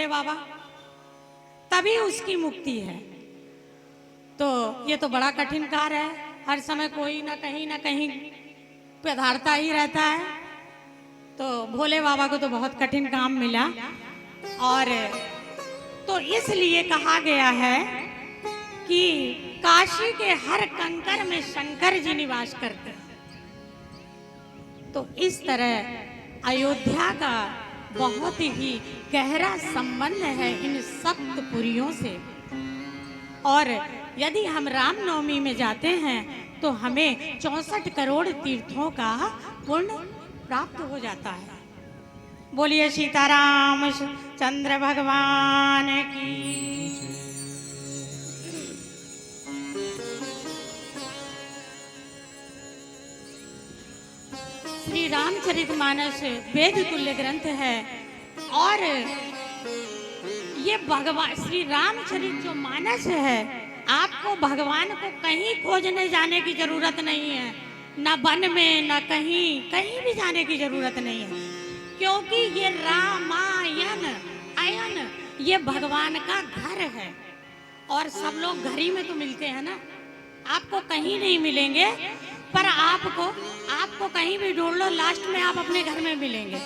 भोले बाबा, तभी उसकी मुक्ति है। तो ये तो बड़ा कठिन कार्य है, हर समय कोई ना कहीं पधारता ही रहता है। तो भोले बाबा को तो बहुत कठिन काम मिला, और तो इसलिए कहा गया है कि काशी के हर कंकर में शंकर जी निवास करते हैं। तो इस तरह अयोध्या का बहुत ही गहरा संबंध है इन सप्तपुरियों से। और यदि हम रामनवमी में जाते हैं तो हमें 64 करोड़ तीर्थों का पुण्य प्राप्त हो जाता है। बोलिए सीताराम चंद्र भगवान की। श्री रामचरितमानस वेद तुल्य ग्रंथ है, और ये भगवान श्री रामचरित जो मानस है, आपको भगवान को कहीं खोजने जाने की जरूरत नहीं है, न वन में न कहीं भी जाने की जरूरत नहीं है, क्योंकि ये रामायण अयन ये भगवान का घर है। और सब लोग घर ही में तो मिलते हैं ना, आपको कहीं नहीं मिलेंगे, पर आपको कहीं भी ढूंढ लो, लास्ट में आप अपने घर में मिलेंगे।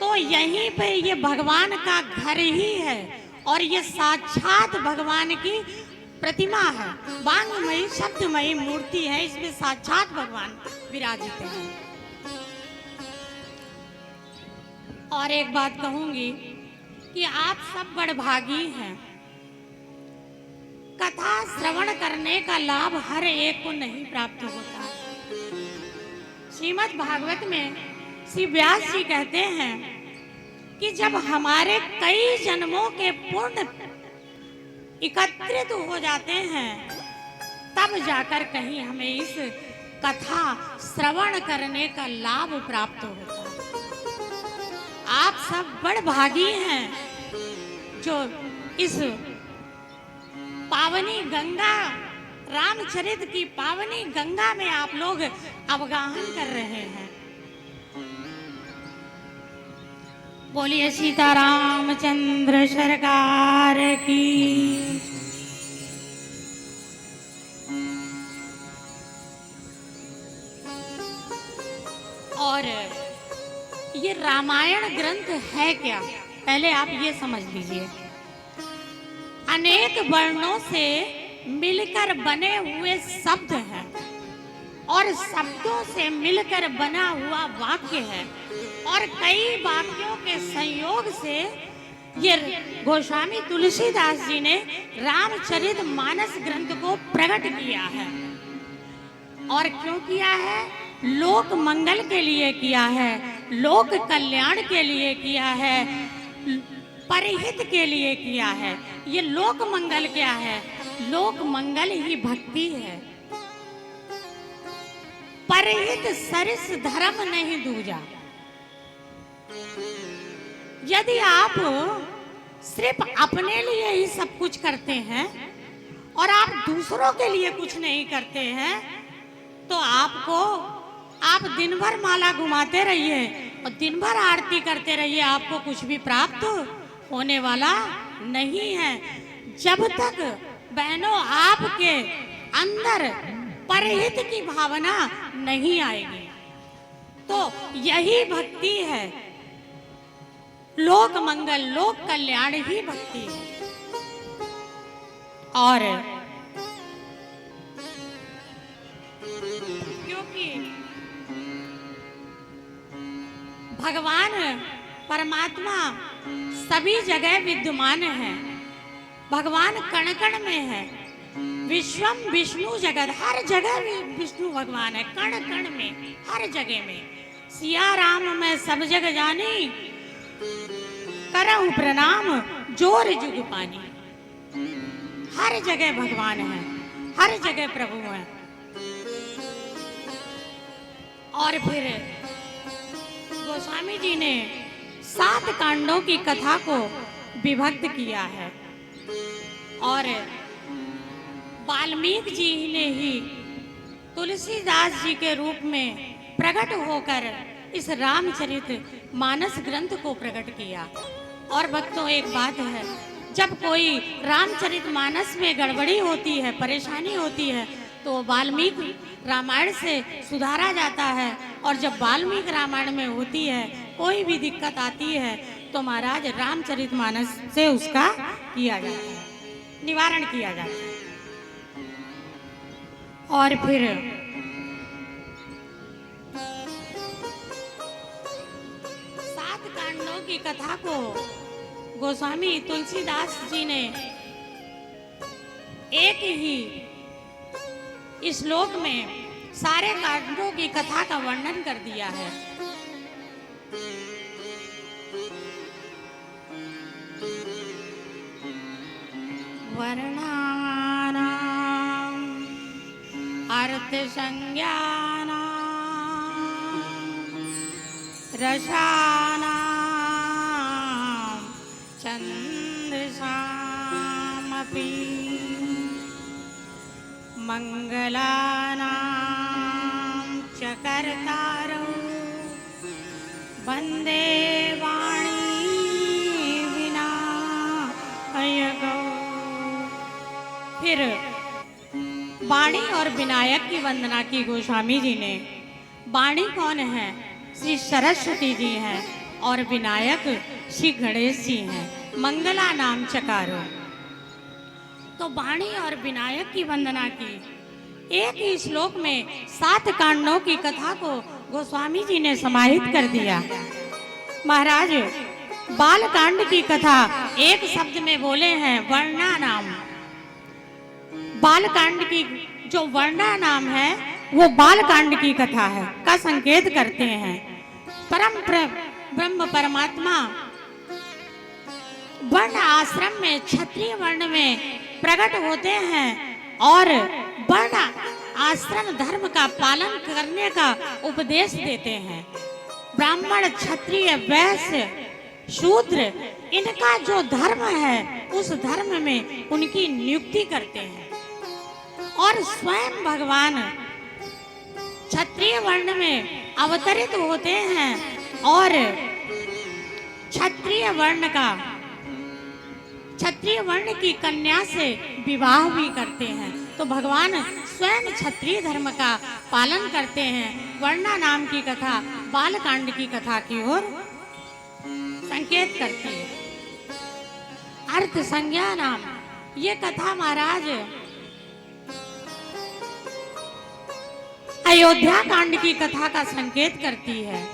तो यहीं पे ये भगवान का घर ही है, और ये साक्षात भगवान की प्रतिमा है, वांगमयी शब्दमयी मूर्ति है, इसमें साक्षात भगवान विराजित हैं। और एक बात कहूंगी कि आप सब बड़भागी हैं। कथा श्रवण करने का लाभ हर एक को नहीं प्राप्त होता है। श्रीमद् भागवत में श्री व्यास जी कहते हैं कि जब हमारे कई जन्मों के पुण्य एकत्रित हो जाते हैं, तब जाकर कहीं हमें इस कथा श्रवण करने का लाभ प्राप्त होता है। आप सब बड़भागी हैं जो इस पावनी गंगा, रामचरित की पावनी गंगा में आप लोग अवगाहन कर रहे हैं। बोलिए सीतारामचंद्र सरकार की। और ये रामायण ग्रंथ है क्या, पहले आप ये समझ लीजिए। अनेक वर्णों से मिलकर बने हुए शब्द हैं, और शब्दों से मिलकर बना हुआ वाक्य है, और कई वाक्यों के संयोग से ये गोस्वामी तुलसीदास जी ने रामचरित मानस ग्रंथ को प्रकट किया है। और क्यों किया है? लोक मंगल के लिए किया है, लोक कल्याण के लिए किया है, परहित के लिए किया है। ये लोक मंगल क्या है? लोक मंगल ही भक्ति है। परहित सरिस धर्म नहीं दूजा। यदि आप सिर्फ अपने लिए ही सब कुछ करते हैं और आप दूसरों के लिए कुछ नहीं करते हैं, तो आप दिन भर माला घुमाते रहिए और दिन भर आरती करते रहिए, आपको कुछ भी प्राप्त होने वाला नहीं है। जब तक बहनों आपके अंदर परहित की भावना नहीं आएगी, तो यही भक्ति है। लोक मंगल, लोक कल्याण ही भक्ति है। और क्योंकि भगवान परमात्मा सभी जगह विद्यमान है, भगवान कण कण में है। विश्वम विष्णु जगत, हर जगह विष्णु भगवान है, कण कण में, हर जगह में। सिया राम मैं सब जग जानी, करऊं प्रणाम जोर जुग पानी। हर जगह भगवान है, हर जगह प्रभु है। और फिर गोस्वामी जी ने 7 कांडों की कथा को विभक्त किया है, और वाल्मीकि जी ने ही तुलसीदास जी के रूप में प्रकट होकर इस रामचरित मानस ग्रंथ को प्रकट किया। और भक्तों एक बात है, जब कोई रामचरितमानस में गड़बड़ी होती है, परेशानी होती है, तो वाल्मीकि रामायण से सुधारा जाता है। और जब वाल्मीकि रामायण में होती है, कोई भी दिक्कत आती है, तो महाराज रामचरितमानस से उसका किया जाता है, निवारण किया जाता है। और फिर सात कांडों की कथा को गोस्वामी तुलसीदास जी ने एक ही श्लोक में सारे कांडों की कथा का वर्णन कर दिया है। वर्णानां अर्थ संज्ञानां रसानां छन्दसामपि मंगलानां च कर्तारौ वन्दे वाणी विनायकौ। फिर वाणी और विनायक की वंदना की गोस्वामी जी ने। वाणी कौन है? श्री सरस्वती जी हैं और विनायक श्री गणेश जी हैं। मंगला नाम चकारो। तो वाणी और विनायक की वंदना की। एक ही श्लोक में 7 कांडों की कथा को गोस्वामी जी ने समाहित कर दिया। महाराज बाल कांड की कथा एक शब्द में बोले हैं, वर्णा नाम। बाल कांड की जो वर्णा नाम है वो बाल कांड की कथा है का संकेत करते हैं। ब्रह्म परमात्मा वर्ण आश्रम में क्षत्रिय वर्ण में प्रकट होते हैं और वर्ण आश्रम धर्म का पालन करने का उपदेश देते हैं। ब्राह्मण क्षत्रिय वैश्य शूद्र इनका जो धर्म है उस धर्म में उनकी नियुक्ति करते हैं। और स्वयं भगवान क्षत्रिय वर्ण में अवतरित होते हैं और क्षत्रिय वर्ण की कन्या से विवाह भी करते हैं। तो भगवान स्वयं क्षत्रिय धर्म का पालन करते हैं। वर्णा नाम की कथा बालकांड की कथा की ओर संकेत करती है। अर्थ संज्ञा नाम ये कथा महाराज अयोध्या कांड की कथा का संकेत करती है।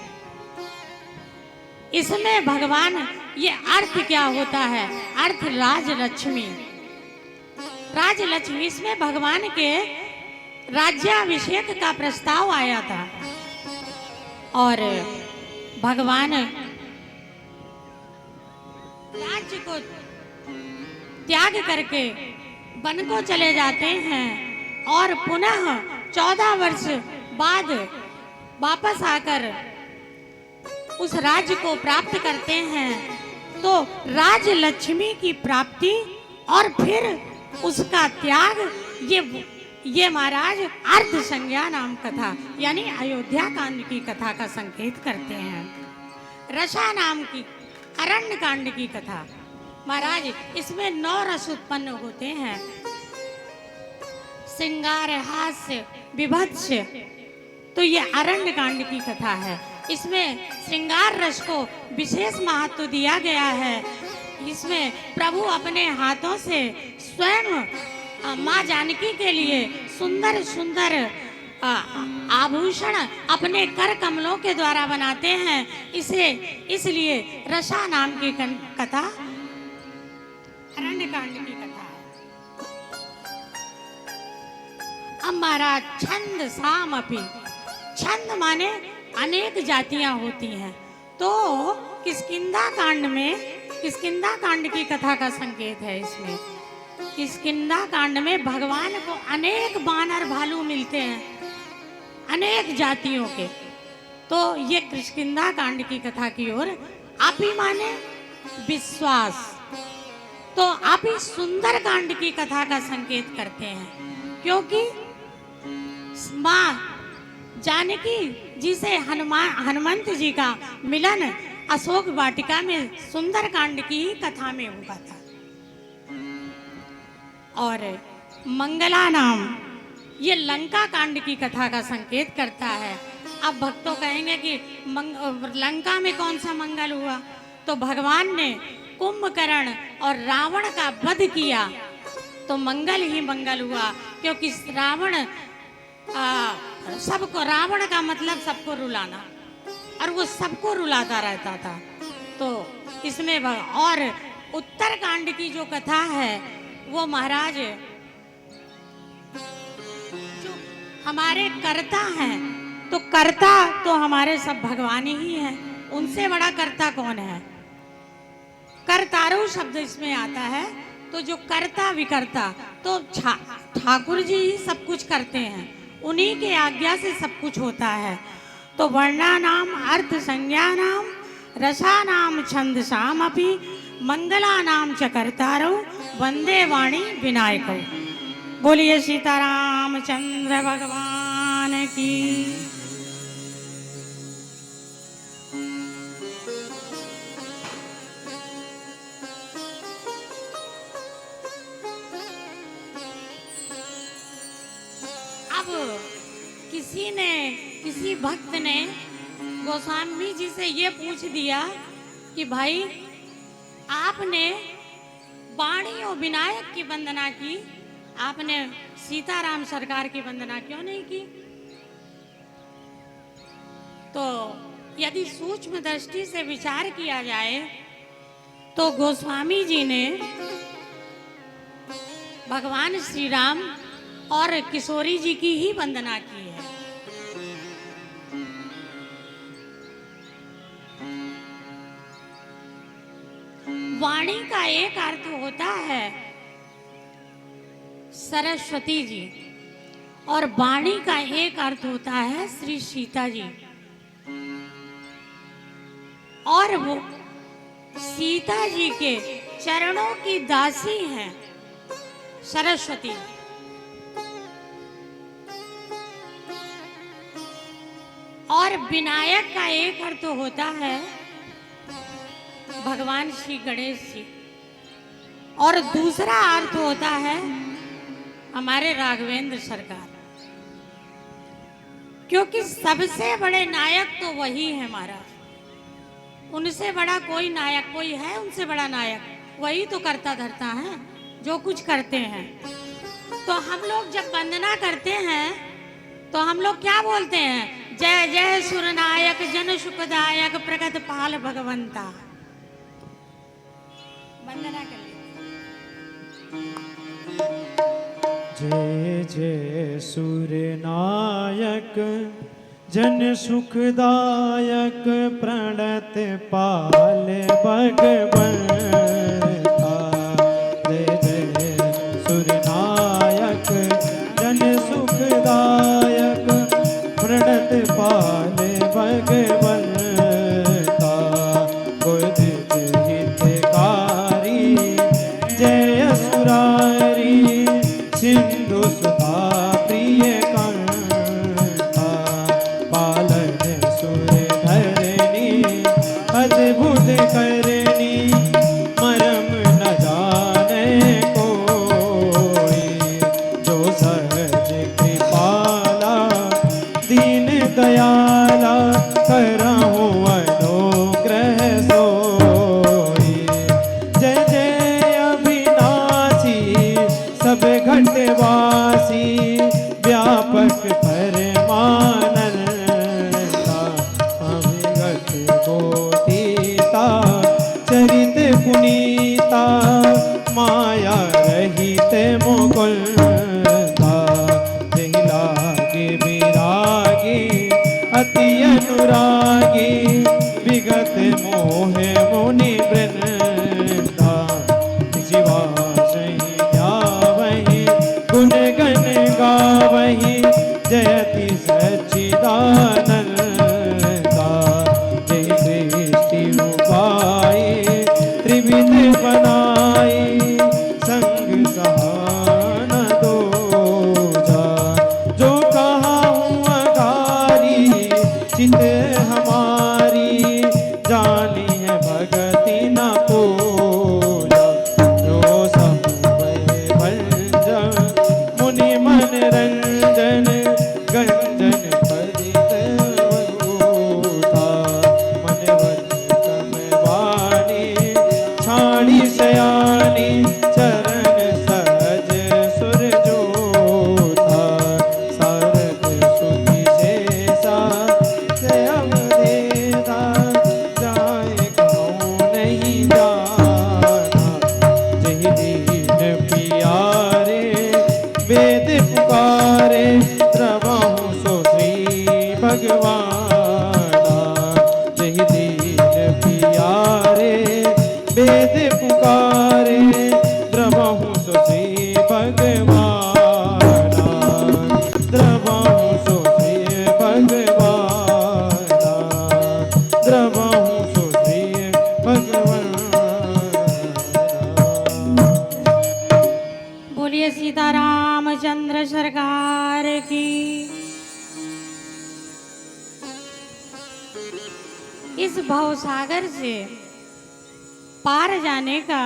इसमें भगवान ये अर्थ क्या होता है? अर्थ राजलक्ष्मी। राजलक्ष्मी इसमें भगवान के राज्याभिषेक का प्रस्ताव आया था और भगवान राज्य को त्याग करके वन को चले जाते हैं और पुनः 14 वर्ष बाद वापस आकर उस राज्य को प्राप्त करते हैं। तो राजलक्ष्मी की प्राप्ति और फिर उसका त्याग ये महाराज अर्थ संज्ञा नाम कथा यानी अयोध्या कांड की कथा का संकेत करते हैं। रसा नाम की अरण्य कांड की कथा महाराज इसमें 9 रस उत्पन्न होते हैं। श्रृंगार हास्य विभत्स। तो ये अरण्य कांड की कथा है। इसमें श्रृंगार रस को विशेष महत्व दिया गया है। इसमें प्रभु अपने हाथों से स्वयं माँ जानकी के लिए सुंदर सुंदर आभूषण अपने कर कमलों के द्वारा बनाते हैं। इसलिए रसा नाम की कथा अरण्य कांड की कथा है। अब महाराज छंद साम अपी। छंद माने अनेक जातियां होती हैं। तो किष्किंधा कांड की कथा का संकेत है। इसमें किष्किंधा कांड में भगवान को अनेक बानर भालू मिलते हैं अनेक जातियों के। तो ये किष्किंधा कांड की कथा की ओर आपी माने विश्वास। तो आप ही सुंदर कांड की कथा का संकेत करते हैं क्योंकि माँ जानकी जी से हनुमंत जी का मिलन अशोक वाटिका में सुंदर कांड की ही कथा में हुआ था। और मंगला नाम ये लंका कांड की कथा का संकेत करता है। अब भक्तों कहेंगे कि लंका में कौन सा मंगल हुआ? तो भगवान ने कुंभकर्ण और रावण का वध किया तो मंगल ही मंगल हुआ, क्योंकि रावण का मतलब सबको रुलाना, और वो सबको रुलाता रहता था। तो इसमें और उत्तरकांड की जो कथा है वो महाराज जो हमारे कर्ता हैं, तो कर्ता तो हमारे सब भगवान ही हैं, उनसे बड़ा कर्ता कौन है? कर्तारो शब्द इसमें आता है, तो जो कर्ता विकर्ता तो ठाकुर जी ही सब कुछ करते हैं, उन्हीं के आज्ञा से सब कुछ होता है। तो वर्णा नाम अर्थ संज्ञा नाम रसा नाम छंद शाम अपि मंगला नाम च कर्तारो वंदे वाणी विनायको। बोलिए सीताराम चंद्र भगवान की। किसी भक्त ने गोस्वामी जी से ये पूछ दिया कि भाई आपने वाणी और विनायक की वंदना की, आपने सीताराम सरकार की वंदना क्यों नहीं की? तो यदि सूक्ष्म दृष्टि से विचार किया जाए तो गोस्वामी जी ने भगवान श्री राम और किशोरी जी की ही वंदना की है। वाणी का एक अर्थ होता है सरस्वती जी, और वाणी का एक अर्थ होता है श्री सीता जी। और वो सीता जी के चरणों की दासी हैं सरस्वती। और विनायक का एक अर्थ होता है भगवान श्री गणेश जी, और दूसरा अर्थ होता है हमारे राघवेंद्र सरकार, क्योंकि सबसे बड़े नायक तो वही है महाराज। उनसे बड़ा कोई नायक कोई है? उनसे बड़ा नायक वही तो करता धरता है जो कुछ करते हैं। तो हम लोग जब वंदना करते हैं तो हम लोग क्या बोलते हैं? जय जय सुरनायक जन सुखदायक प्रगत पाल भगवंता। वंदना कर जय जय सूर्यनायक जन सुखदायक प्रणत पाल भगवंता। जय जय सूर्यनायक जन सुखदायक प्रणत पाल भगवंता। सिंधु सुधा प्रिय कंता पालन सुर धरणी अद्भुत करनी मरम न जाने कोई। जो सहज कृपाला दीन दयाला करहु अनुग्रह सोई। जय जय अविनाशी सब घटवासी व्यापक परमानंदा। अविगत बोधिता चरित पुनीता माया रहित मुकुंदा। जहि लागे विरागी अति अनुरागी विगत मोह मुनि वृंदा। जीवा गुण गण गावहि जयति सच्चिदानंदा। जय सृष्टि उपाय त्रिविध बनाई संग सहानदा। सयानी चरण सहज सुर जोधा सारद सुधि शेषा से अवधेता जाए कहूँ नहीं जाना जहि दीन पियारे वेद पुकारे प्रभु सो श्री भगवाना जहि दीन पियारे वेद पुकारे द्रवहु सो श्री भगवाना द्रवहु सो श्री भगवाना द्रवहु सो श्री भगवाना। बोलिए सीतारामचंद्र सरकार की। इस भवसागर से पार जाने का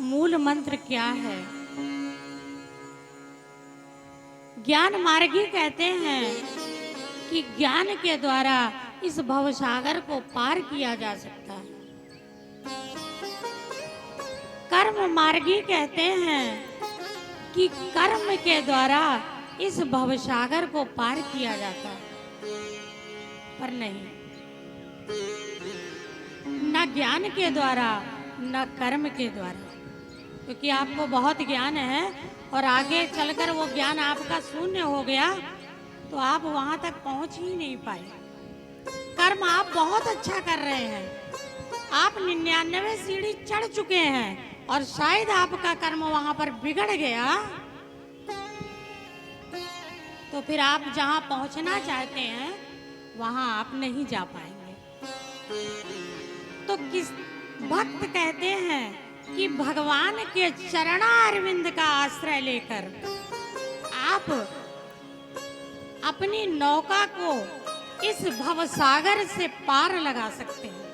मूल मंत्र क्या है? ज्ञान मार्गी कहते हैं कि ज्ञान के द्वारा इस भवसागर को पार किया जा सकता है। कर्म मार्गी कहते हैं कि कर्म के द्वारा इस भवसागर को पार किया जाता है, पर नहीं, न ज्ञान के द्वारा न कर्म के द्वारा, क्योंकि आपको बहुत ज्ञान है और आगे चलकर वो ज्ञान आपका शून्य हो गया तो आप वहां तक पहुंच ही नहीं पाए। कर्म आप बहुत अच्छा कर रहे हैं, आप 99 सीढ़ी चढ़ चुके हैं और शायद आपका कर्म वहां पर बिगड़ गया तो फिर आप जहां पहुंचना चाहते हैं वहां आप नहीं जा पाएंगे। तो किस भक्त कहते हैं कि भगवान के चरणारविंद का आश्रय लेकर आप अपनी नौका को इस भवसागर से पार लगा सकते हैं।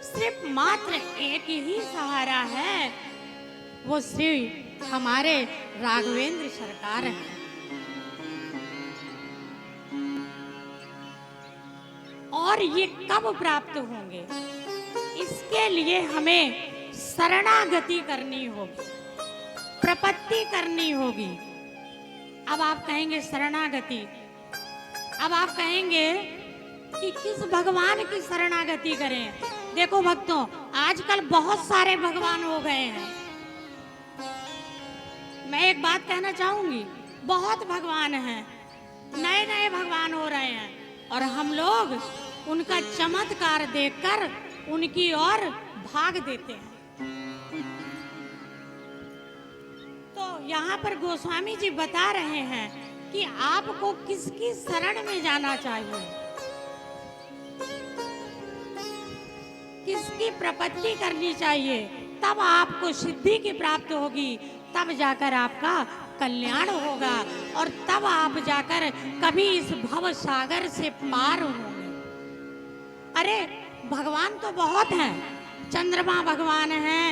सिर्फ मात्र एक ही सहारा है, वो श्री हमारे राघवेंद्र सरकार हैं। और ये कब प्राप्त होंगे? इसके लिए हमें शरणागति करनी होगी, प्रपत्ति करनी होगी। अब आप कहेंगे शरणागति, अब आप कहेंगे कि किस भगवान की शरणागति करें? देखो भक्तों, आजकल बहुत सारे भगवान हो गए हैं। मैं एक बात कहना चाहूंगी, बहुत भगवान हैं, नए नए भगवान हो रहे हैं और हम लोग उनका चमत्कार देखकर उनकी ओर भाग देते हैं। तो यहाँ पर गोस्वामी जी बता रहे हैं कि आपको किसकी शरण में जाना चाहिए, किसकी प्रपत्ति करनी चाहिए, तब आपको सिद्धि की प्राप्त होगी, तब जाकर आपका कल्याण होगा और तब आप जाकर कभी इस भव सागर से पार होंगे। अरे भगवान तो बहुत हैं, चंद्रमा भगवान हैं,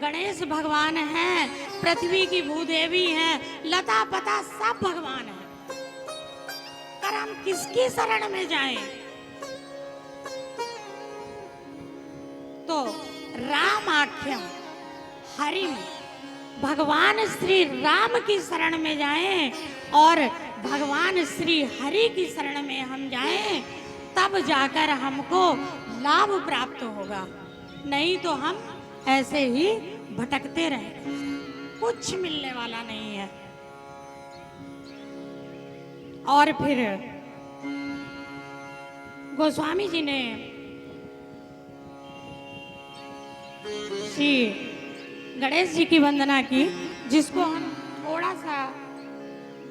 गणेश भगवान हैं, पृथ्वी की भूदेवी हैं, लता पता सब भगवान हैं, पर हम किसकी शरण में जाएं? तो राम आख्यम हरिम, भगवान श्री राम की शरण में जाएं और भगवान श्री हरि की शरण में हम जाएं, तब जाकर हमको लाभ प्राप्त होगा। नहीं तो हम ऐसे ही भटकते रहेंगे, कुछ मिलने वाला नहीं है। और फिर गोस्वामी जी ने श्री गणेश जी की वंदना की, जिसको हम थोड़ा सा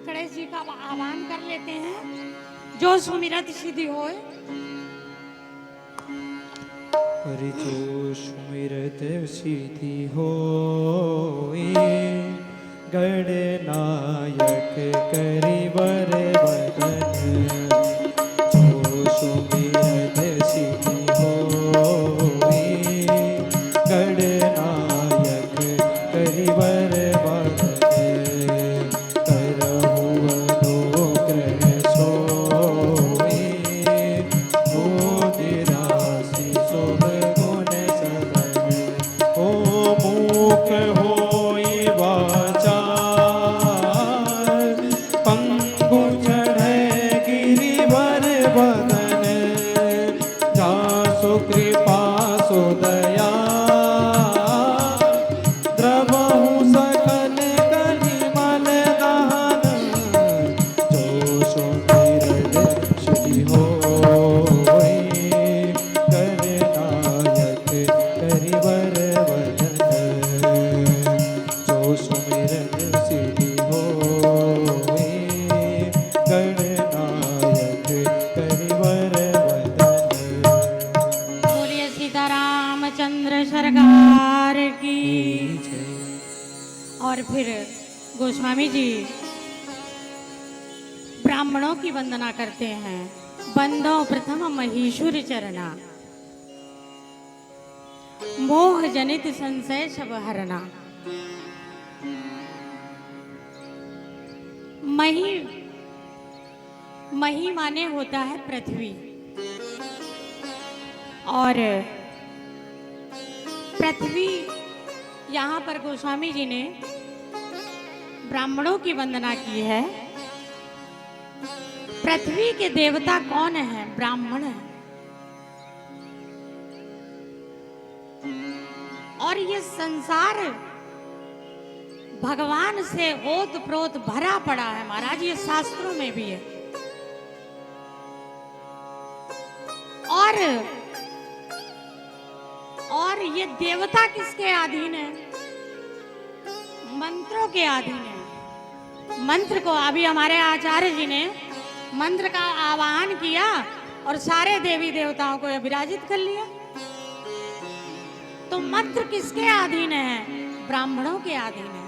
गणेश जी का आह्वान कर लेते हैं। जो सुमिरत सिद्धि होए, हरि जो सुमिरत सिद्धि होए, गणनायक करिवर वदन। जो सुमिरत सिद्धि होए, गणनायक करिवर वदन। करहु अनुग्रह सोए, मोदिरासि शुभ गुण सदन। ओ मुख होई वाचार, पंगु चढ़े गिरिवर बदन, जासु कृपा सो दया, द्रवहु सकल कलिमल दान, जो सुमिरन श्री होय, कर नायक करिवर वदन, जो सुमिरन श्री होय, कर नायक करिवर वदन। बोलिए सीतारामचंद्र सरकार की। और फिर गोस्वामी जी ब्राह्मणों की वंदना करते हैं। बंदो प्रथम महीशुर चरना, मोह जनित संशय सब हरना। मही मही माने होता है पृथ्वी, और पृथ्वी यहाँ पर गोस्वामी जी ने ब्राह्मणों की वंदना की है। पृथ्वी के देवता कौन है? ब्राह्मण है। और ये संसार भगवान से ओत प्रोत भरा पड़ा है महाराज, ये शास्त्रों में भी है। और ये देवता किसके अधीन है? मंत्रों के अधीन है। मंत्र को अभी हमारे आचार्य जी ने मंत्र का आवाहन किया और सारे देवी देवताओं को विराजित कर लिया। तो मंत्र किसके अधीन है? ब्राह्मणों के अधीन है।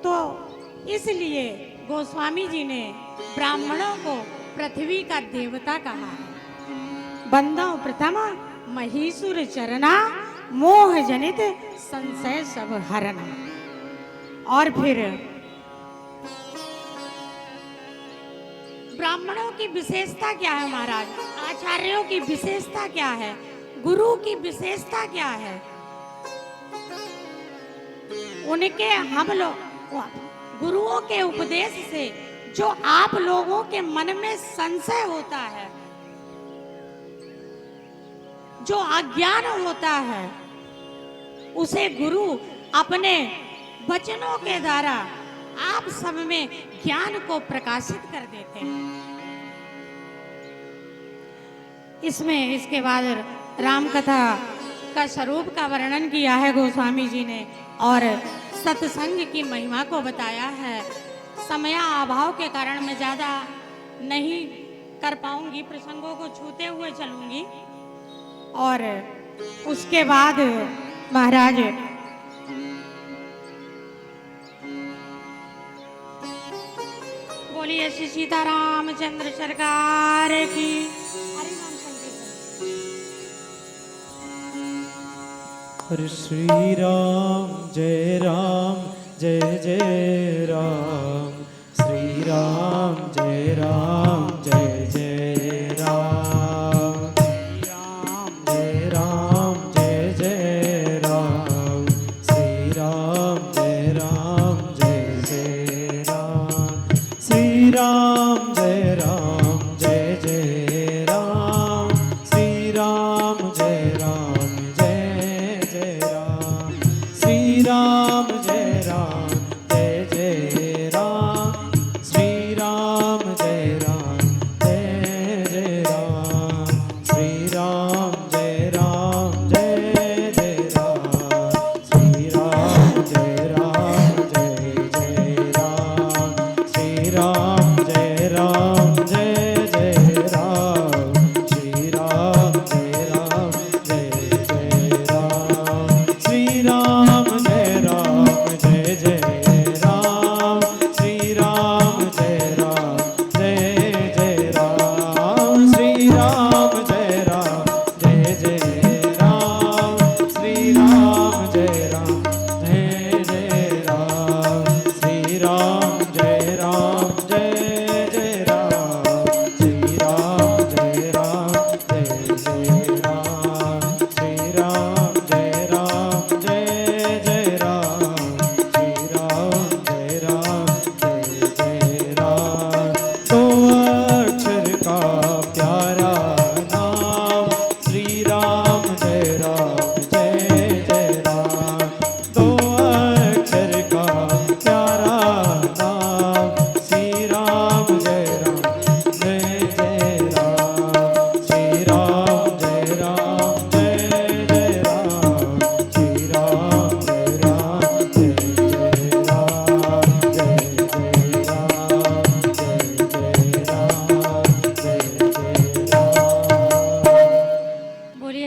तो इसलिए गोस्वामी जी ने ब्राह्मणों को पृथ्वी का देवता कहा है। बंदो प्रथम महीसुर चरना, मोह जनित संशय सब हरना। और फिर ब्राह्मणों की विशेषता क्या है महाराज? आचार्यों की विशेषता क्या है? गुरु की विशेषता क्या है? उनके हम लोग गुरुओं के उपदेश से जो आप लोगों के मन में संशय होता है, जो अज्ञान होता है, उसे गुरु अपने वचनों के द्वारा आप सब में ज्ञान को प्रकाशित कर देते हैं। इसके बाद राम कथा का स्वरूप का वर्णन किया है गोस्वामी जी ने, और सत्संग की महिमा को बताया है। समय अभाव के कारण मैं ज्यादा नहीं कर पाऊंगी, प्रसंगों को छूते हुए चलूंगी। और उसके बाद महाराज बोलिए श्री सीतारामचंद्र सरकार की। हरि नाम संकीर्तन। हरे श्री राम जय जय राम, श्री राम जय जय राम, जय राम जय राम, श्री राम जय जय राम, श्री राम जय राम, श्री राम जय श्री राम जय राम, श्री राम जय राम, श्री राम जय राम,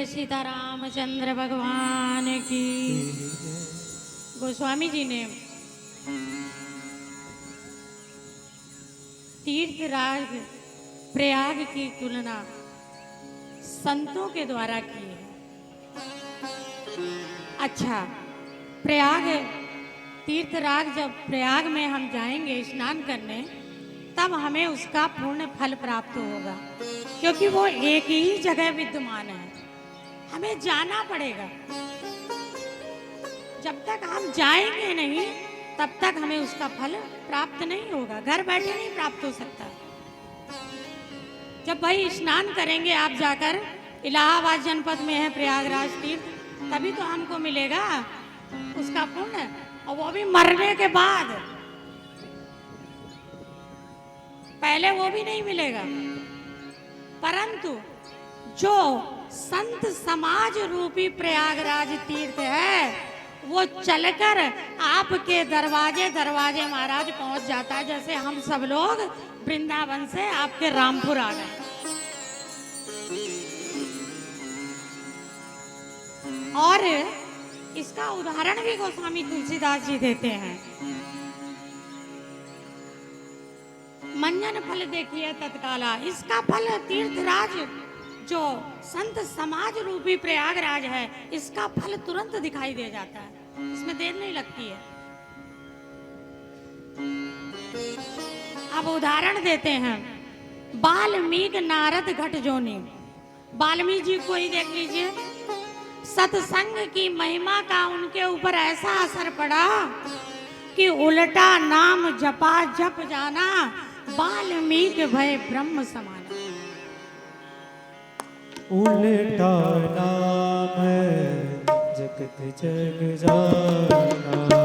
सीतारामचंद्र भगवान की। गोस्वामी जी ने तीर्थराज प्रयाग की तुलना संतों के द्वारा की है। अच्छा, प्रयाग तीर्थराज जब प्रयाग में हम जाएंगे स्नान करने, तब हमें उसका पूर्ण फल प्राप्त होगा, क्योंकि वो एक ही जगह विद्यमान है। हमें जाना पड़ेगा। जब तक हम जाएंगे नहीं, तब तक हमें उसका फल प्राप्त नहीं होगा। घर बैठे नहीं प्राप्त हो सकता। जब भाई स्नान करेंगे आप जाकर, इलाहाबाद जनपद में है प्रयागराज तीर्थ, तभी तो हमको मिलेगा उसका पुण्य, और वो भी मरने के बाद। पहले वो भी नहीं मिलेगा। परंतु जो संत समाज रूपी प्रयागराज तीर्थ है, वो चलकर आपके दरवाजे दरवाजे महाराज पहुंच जाता है। जैसे हम सब लोग वृंदावन से आपके रामपुर आ गए। और इसका उदाहरण भी गोस्वामी तुलसीदास जी देते हैं। मंजन फल देखिए तत्काला, इसका फल तीर्थराज जो संत समाज रूपी प्रयागराज है, इसका फल तुरंत दिखाई दे जाता है। इसमें देर नहीं लगती है। अब उदाहरण देते हैं, वाल्मीकि नारद घट जोनी। वाल्मीकि जी को ही देख लीजिए। सत्संग की महिमा का उनके ऊपर ऐसा असर पड़ा कि उल्टा नाम जपा जप जाना, वाल्मीकि भय ब्रह्म समाना। उल्टा नाम जगत जग जाना,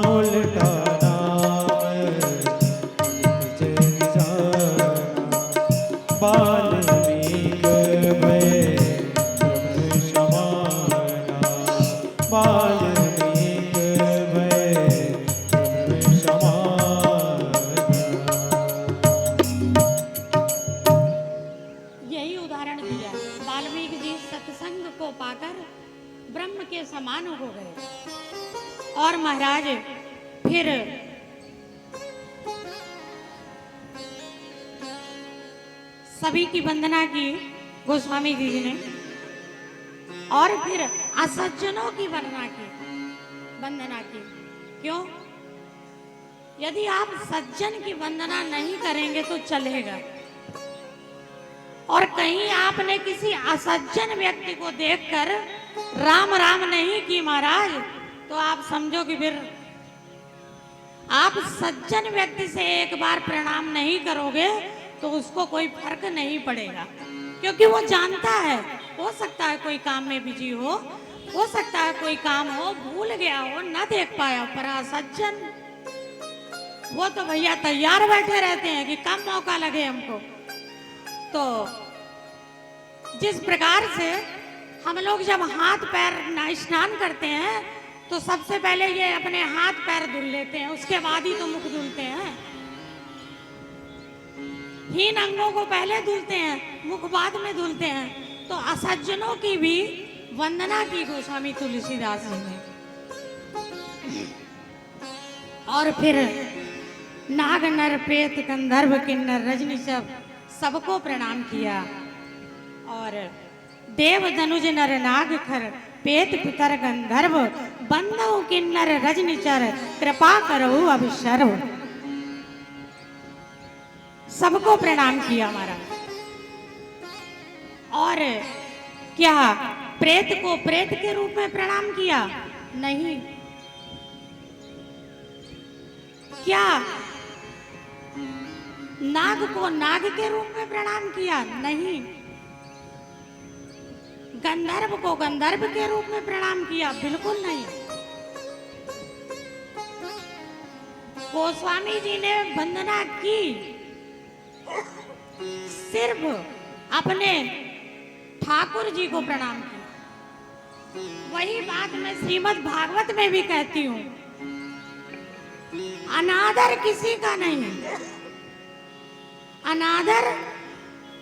उल्टा नाम जगत जग जाना, वाल्मीकि भय ब्रह्म समाना, वाल्मीकि भय ब्रह्म समाना। यही उदाहरण दिया। वाल्मीकि जी सत्संग को पाकर ब्रह्म के समान हो गए। और महाराज फिर सभी की वंदना की गोस्वामी जी ने, और फिर असज्जनों की वंदना की। क्यों? यदि आप सज्जन की वंदना नहीं करेंगे तो चलेगा, और कहीं आपने किसी असज्जन व्यक्ति को देखकर राम राम नहीं की महाराज, तो आप समझो कि फिर आप सज्जन व्यक्ति से एक बार प्रणाम नहीं करोगे तो उसको कोई फर्क नहीं पड़ेगा, क्योंकि वो जानता है। हो सकता है कोई काम में बिजी हो सकता है कोई काम हो, भूल गया हो, न देख पाया। पर असज्जन वो तो भैया तैयार बैठे रहते हैं कि कम मौका लगे हमको। तो जिस प्रकार से हम लोग जब हाथ पैर स्नान करते हैं, तो सबसे पहले ये अपने हाथ पैर धुल लेते हैं, उसके बाद ही तो मुख धुलते हैं। हीन अंगों को पहले धुलते हैं, मुख बाद में धुलते हैं। तो असज्जनों की भी वंदना की गोस्वामी तुलसीदास जी ने। और फिर नाग नर प्रेत गंधर्व किन्नर रजनी सबको प्रणाम किया। और देव धनुज नर नाग खर पेत पितर गंधर्व बंधु किन्नर रजनीचर कृपा करो अब शर्व। सबको प्रणाम किया हमारा। और क्या प्रेत को प्रेत के रूप में प्रणाम किया? नहीं। क्या नाग को नाग के रूप में प्रणाम किया? नहीं। गंधर्व को गंधर्व के रूप में प्रणाम किया? बिल्कुल नहीं। गोस्वामी जी ने वंदना की सिर्फ अपने ठाकुर जी को प्रणाम किया। वही बात मैं श्रीमद् भागवत में भी कहती हूँ, अनादर किसी का नहीं। अनादर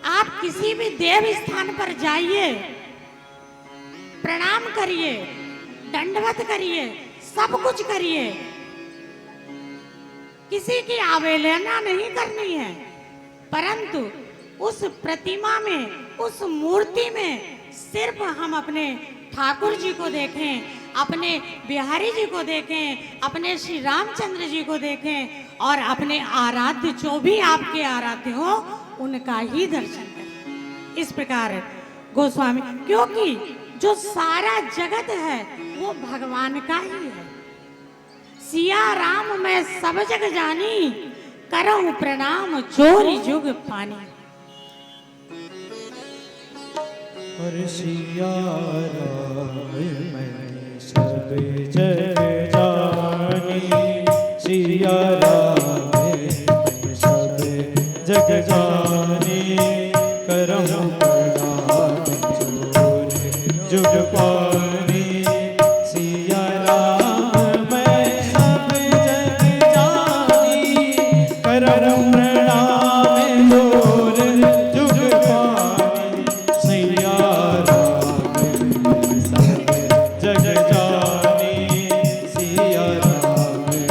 आप किसी भी देव स्थान पर जाइए, प्रणाम करिए, दंडवत करिए, सब कुछ करिए, किसी की अवहेलना नहीं करनी है। परंतु उस प्रतिमा में, उस मूर्ति में सिर्फ हम अपने ठाकुर जी को देखें, अपने बिहारी जी को देखें, अपने श्री रामचंद्र जी को देखें और अपने आराध्य जो भी आपके आराध्य हो उनका ही दर्शन करें। इस प्रकार गोस्वामी, क्योंकि जो सारा जगत है वो भगवान का ही है। सिया राम मैं सब जग जानी, करऊं प्रणाम जोरी जुग पानी। और सिया राम मैं सब जग जानी, सिया राम मैं सब जग जानी, करऊं प्रणाम जोरी जुग पानी। सिया राम मैं सब जग जानी, करऊं प्रणाम जोरी जुग पानी। सिया राम मैं सब जग जानी, सिया राम मैं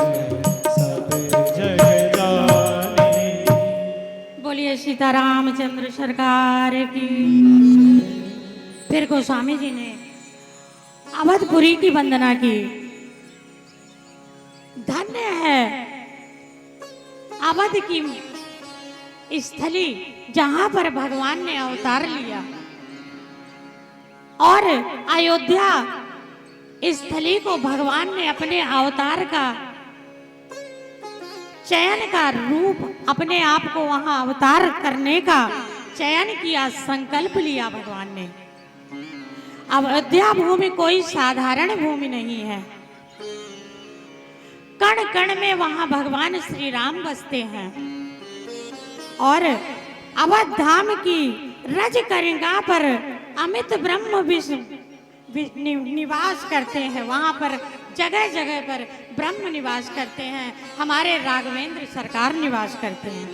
सब जग जानी। बोलिए सीतारामचंद्र सरकार की। फिर गोस्वामी जी ने अवधपुरी की वंदना की। धन्य है अवध की स्थली जहां पर भगवान ने अवतार लिया, और अयोध्या स्थली को भगवान ने अपने अवतार का चयन का रूप, अपने आप को वहां अवतार करने का चयन किया, संकल्प लिया भगवान ने। अयोध्या भूमि कोई साधारण भूमि नहीं है। कण कण में वहां भगवान श्री राम बसते हैं और अवध धाम की रज करिंगा पर अमित ब्रह्म विष्णु निवास करते हैं। वहां पर जगह जगह पर ब्रह्म निवास करते हैं, हमारे राघवेंद्र सरकार निवास करते हैं।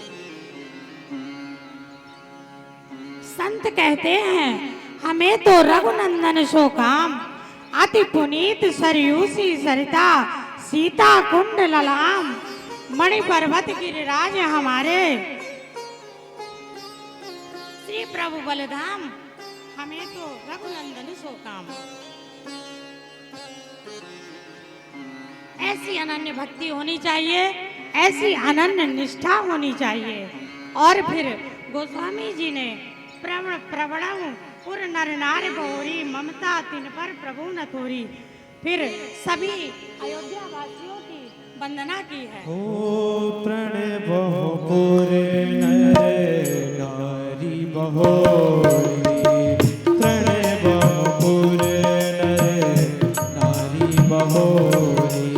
संत कहते हैं हमें तो रघुनंदन सो काम, अति पुनीत सरयूसी सरिता, सीता कुंड ललाम, मणि पर्वत गिरिराज हमारे, श्री प्रभु बलधाम, हमें तो रघुनंदन सो काम। ऐसी अनन्य भक्ति होनी चाहिए, ऐसी अनन्य निष्ठा होनी चाहिए। और फिर गोस्वामी जी ने प्रवणम पुर नर नार बहुरी, ममता तिन पर प्रभु न थोरी। फिर सभी अयोध्या वासियों की वंदना की है। ओ प्रणव नर नारी बहोरी, प्रणव नर नारी बहोरी,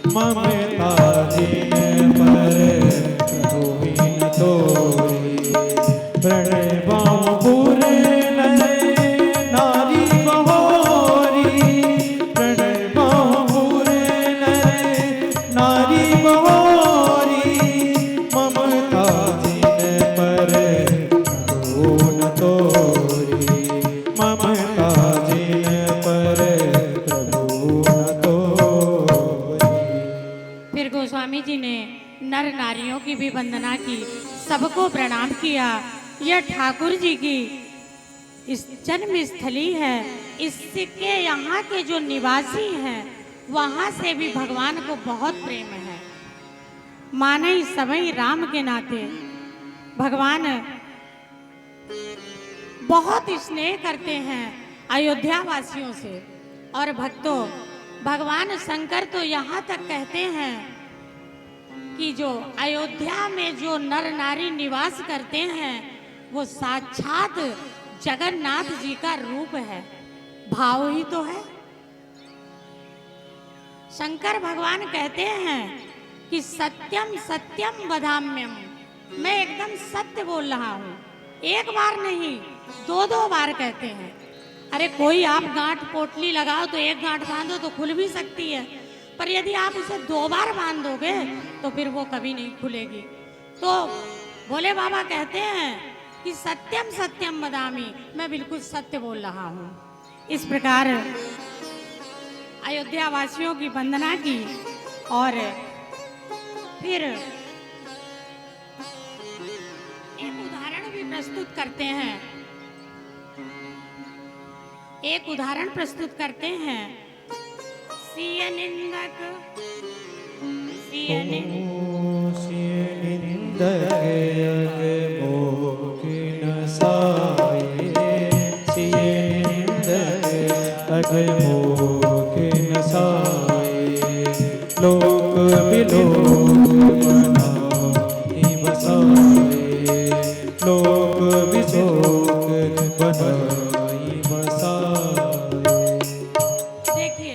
ममता जिन पर प्रभु न तोरी। प्रणव नर नारी बहोरी, प्रणव नर नारी बहोरी, ममता जिन पर प्रभु न तोरी। ममता जिन पर प्रभु न तोरी। फिर गोस्वामी जी ने नर नारियों की भी वंदना की, सबको प्रणाम किया। यह ठाकुर जी की इस जन्म स्थली है। इसके यहाँ के जो निवासी हैं वहाँ से भी भगवान को बहुत प्रेम है। माने सवई राम के नाते भगवान बहुत स्नेह करते हैं अयोध्या वासियों से। और भक्तों, भगवान शंकर तो यहाँ तक कहते हैं कि जो अयोध्या में जो नर नारी निवास करते हैं वो साक्षात जगन्नाथ जी का रूप है, भाव ही तो है। शंकर भगवान कहते हैं कि सत्यम सत्यम वदाम्यम, मैं एकदम सत्य बोल रहा हूँ। एक बार नहीं, दो दो बार कहते हैं। अरे कोई आप गांठ पोटली लगाओ तो एक गांठ बांधो तो खुल भी सकती है, पर यदि आप उसे दो बार बांध दोगे तो फिर वो कभी नहीं खुलेगी। तो भोले बाबा कहते हैं कि सत्यम सत्यम वदामि, मैं बिल्कुल सत्य बोल रहा हूँ। इस प्रकार अयोध्या वासियों की वंदना की और फिर एक उदाहरण भी प्रस्तुत करते हैं। एक उदाहरण प्रस्तुत करते हैं। सिय निंदक सिय निंदक सिय निंदक मोह न साए, सिय निंदक मोह न साए, लोक विलोक बनाई बसाए, लोक विलोक बनाई बसाए। देखिए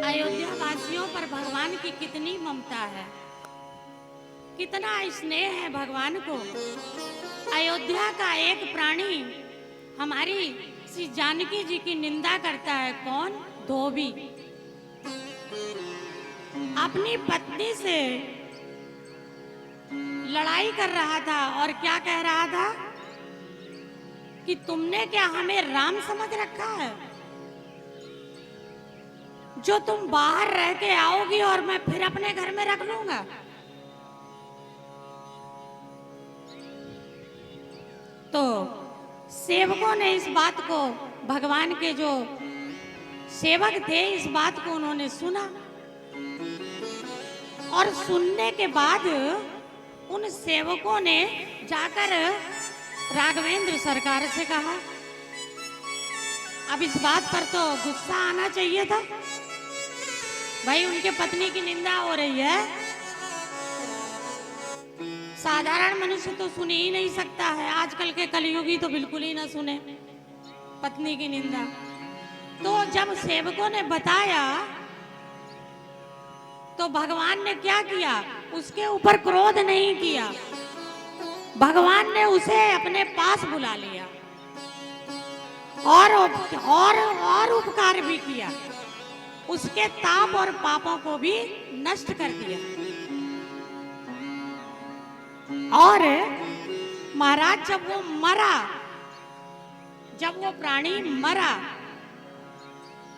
अयोध्या वासियों पर भगवान की कितनी ममता है, कितना स्नेह है भगवान को। अयोध्या का एक प्राणी हमारी श्री जानकी जी की निंदा करता है। कौन? धोबी। अपनी पत्नी से लड़ाई कर रहा था और क्या कह रहा था कि तुमने क्या हमें राम समझ रखा है, जो तुम बाहर रह के आओगी और मैं फिर अपने घर में रख लूंगा। तो सेवकों ने इस बात को, भगवान के जो सेवक थे, इस बात को उन्होंने सुना और सुनने के बाद उन सेवकों ने जाकर राघवेंद्र सरकार से कहा। अब इस बात पर तो गुस्सा आना चाहिए था, भाई उनके पत्नी की निंदा हो रही है, साधारण मनुष्य तो सुन ही नहीं सकता है, आजकल के कलयुगी तो बिल्कुल ही ना सुने पत्नी की निंदा। तो जब सेवकों ने बताया तो भगवान ने क्या किया, उसके ऊपर क्रोध नहीं किया, भगवान ने उसे अपने पास बुला लिया और उपकार भी किया, उसके ताप और पापों को भी नष्ट कर दिया। और महाराज जब वो मरा, जब वो प्राणी मरा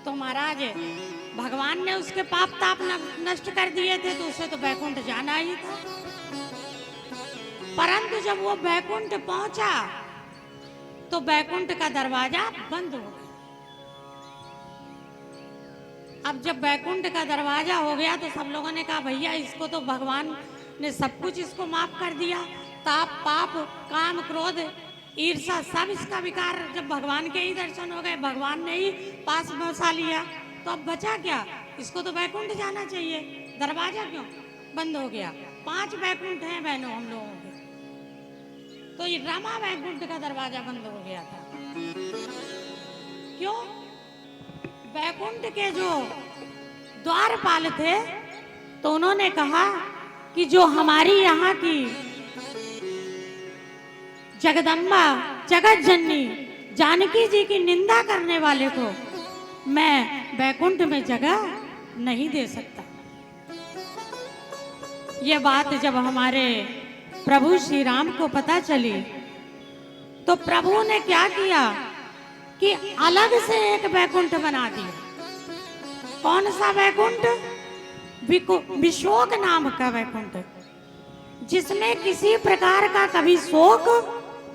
तो महाराज भगवान ने उसके पाप ताप नष्ट कर दिए थे, तो उसे तो बैकुंठ जाना ही था। परंतु जब वो बैकुंठ पहुंचा तो बैकुंठ का दरवाजा बंद हो गया। अब जब बैकुंठ का दरवाजा हो गया तो सब लोगों ने कहा भैया इसको तो भगवान ने सब कुछ इसको माफ कर दिया, ताप पाप काम क्रोध ईर्षा सब इसका विकार जब भगवान के ही दर्शन हो गए, भगवान ने ही पास बसा लिया, तो अब बचा क्या, इसको तो बैकुंठ जाना चाहिए, दरवाजा क्यों बंद हो गया। 5 बैकुंठ हैं बहनों हम लोगों के, तो ये रमा बैकुंठ का दरवाजा बंद हो गया था। क्यों? बैकुंठ के जो द्वारपाल थे तो उन्होंने कहा कि जो हमारी यहाँ की जगदम्बा जगत जननी जानकी जी की निंदा करने वाले को मैं बैकुंठ में जगह नहीं दे सकता। ये बात जब हमारे प्रभु श्री राम को पता चली तो प्रभु ने क्या किया कि अलग से एक बैकुंठ बना दिया। कौन सा बैकुंठ? विशोक नाम का वैकुंठ, जिसमें किसी प्रकार का कभी शोक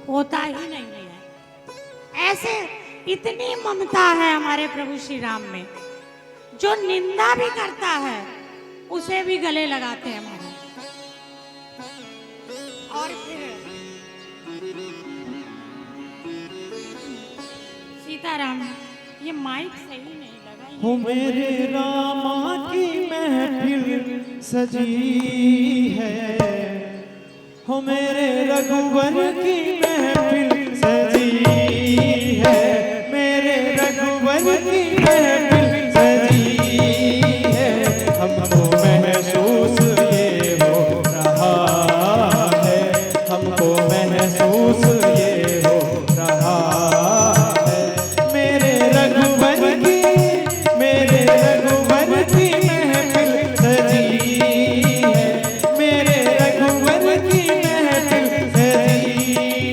होता ही नहीं है। ऐसे इतनी ममता है हमारे प्रभु श्री राम में, जो निंदा भी करता है उसे भी गले लगाते हैं हमारे। और फिर सीताराम, ये माइक सही नहीं लगा। हो मेरे रामा की महफिल सजी है, हो मेरे रघुवर की महफिल सजी है, मेरे रघुवर की महफिल सजी है। हमको महसूस ये हो रहा है, हमको महसूस ये हो रहा है। मेरे रघुवर की, मेरे रघुवर की महफिल सजी है, मेरे रघुवर की महफिल सजी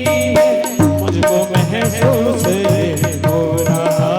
है। मुझको महसूस हो रहा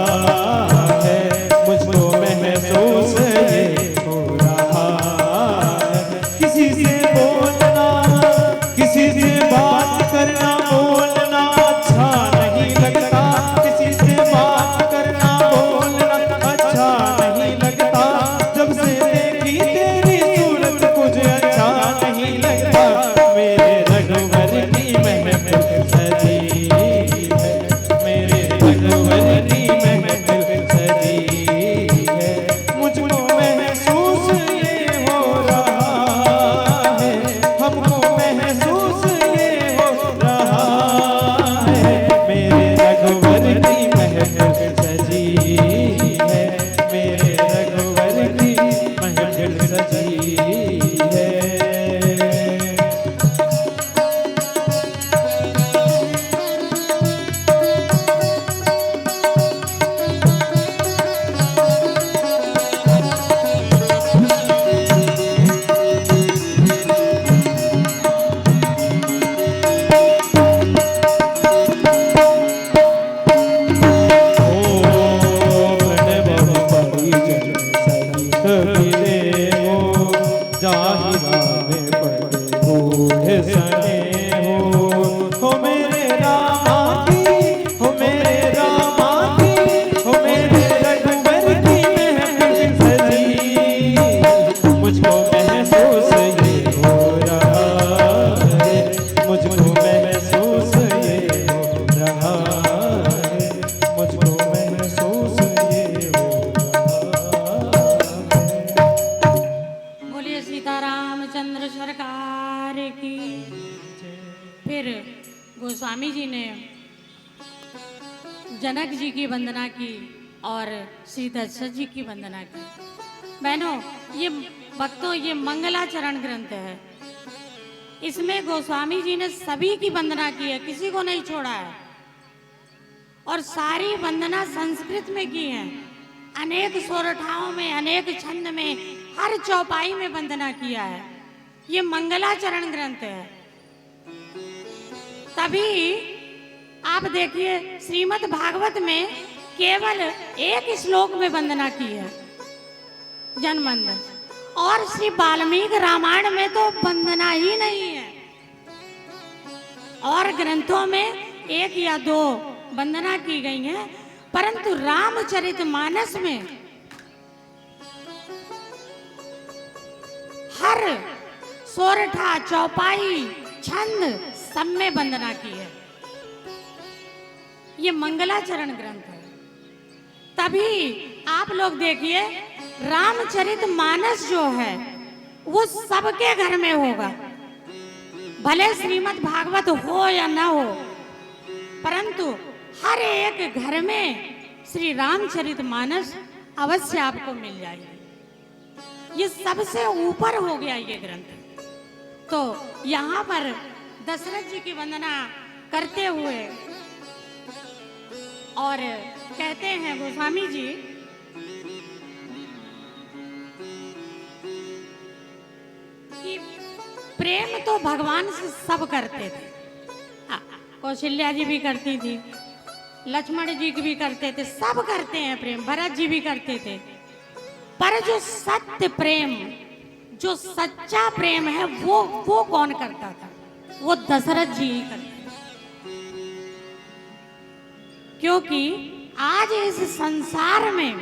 जनक जी की वंदना की और श्री दशरथ जी की वंदना की। बहनों, ये भक्तों, ये मंगलाचरण ग्रंथ है। इसमें गोस्वामी जी ने सभी की वंदना की है, किसी को नहीं छोड़ा है। और सारी वंदना संस्कृत में की है। अनेक सोरठाओं में, अनेक छंद में, हर चौपाई में वंदना किया है। ये मंगलाचरण ग्रंथ है। तभी आप देखिए, श्रीमद् भागवत में केवल एक श्लोक में वंदना की है, जनमंदन। और श्री वाल्मीकि रामायण में तो वंदना ही नहीं है। और ग्रंथों में एक या दो वंदना की गई है, परंतु रामचरितमानस में हर सोरठा, चौपाई, छंद सब में वंदना की है। ये मंगलाचरण ग्रंथ है। तभी आप लोग देखिए, रामचरितमानस जो है वो सबके घर में होगा, भले श्रीमद् भागवत हो या ना हो, परंतु हर एक घर में श्री रामचरितमानस अवश्य आपको मिल जाएगी। ये सबसे ऊपर हो गया ये ग्रंथ। तो यहाँ पर दशरथ जी की वंदना करते हुए और कहते हैं गोस्वामी जी कि प्रेम तो भगवान से सब करते थे। कौशल्या जी भी करती थी, लक्ष्मण जी भी करते थे, सब करते हैं प्रेम, भरत जी भी करते थे। पर जो सत्य प्रेम, जो सच्चा प्रेम है, वो कौन करता था? वो दशरथ जी ही करते। क्योंकि आज इस संसार में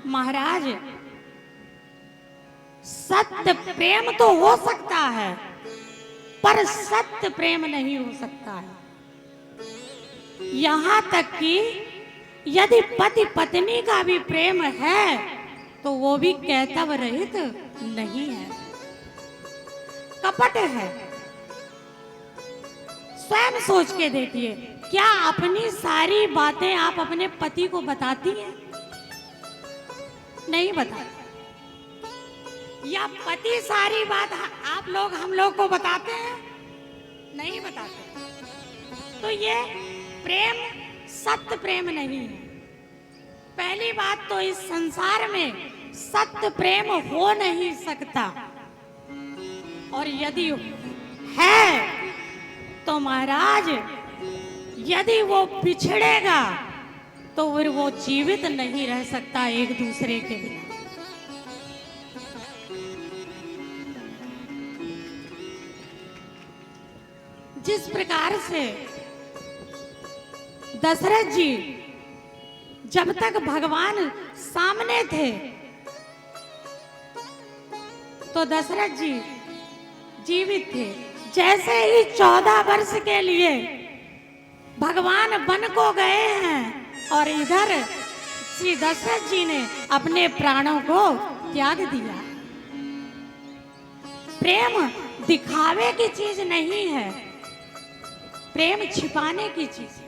महाराज सत्य प्रेम तो हो सकता है, पर सत्य प्रेम नहीं हो सकता है। यहां तक कि यदि पति पत्नी का भी प्रेम है तो वो भी कैतव रहित नहीं है, कपट है। स्वयं सोच के देखिए, क्या अपनी सारी बातें आप अपने पति को बताती हैं? नहीं बताती। या पति सारी बात आप लोग हम लोग को बताते हैं? नहीं बताते। तो ये प्रेम सत्य प्रेम नहीं है। पहली बात तो इस संसार में सत्य प्रेम हो नहीं सकता, और यदि है तो महाराज यदि वो बिछड़ेगा तो फिर वो जीवित नहीं रह सकता एक दूसरे के बिना। जिस प्रकार से दशरथ जी जब तक भगवान सामने थे तो दशरथ जी जीवित थे। जैसे ही 14 वर्ष के लिए भगवान वन को गए हैं और इधर श्री दशरथ जी ने अपने प्राणों को त्याग दिया। प्रेम दिखावे की चीज नहीं है, प्रेम छिपाने की चीज है।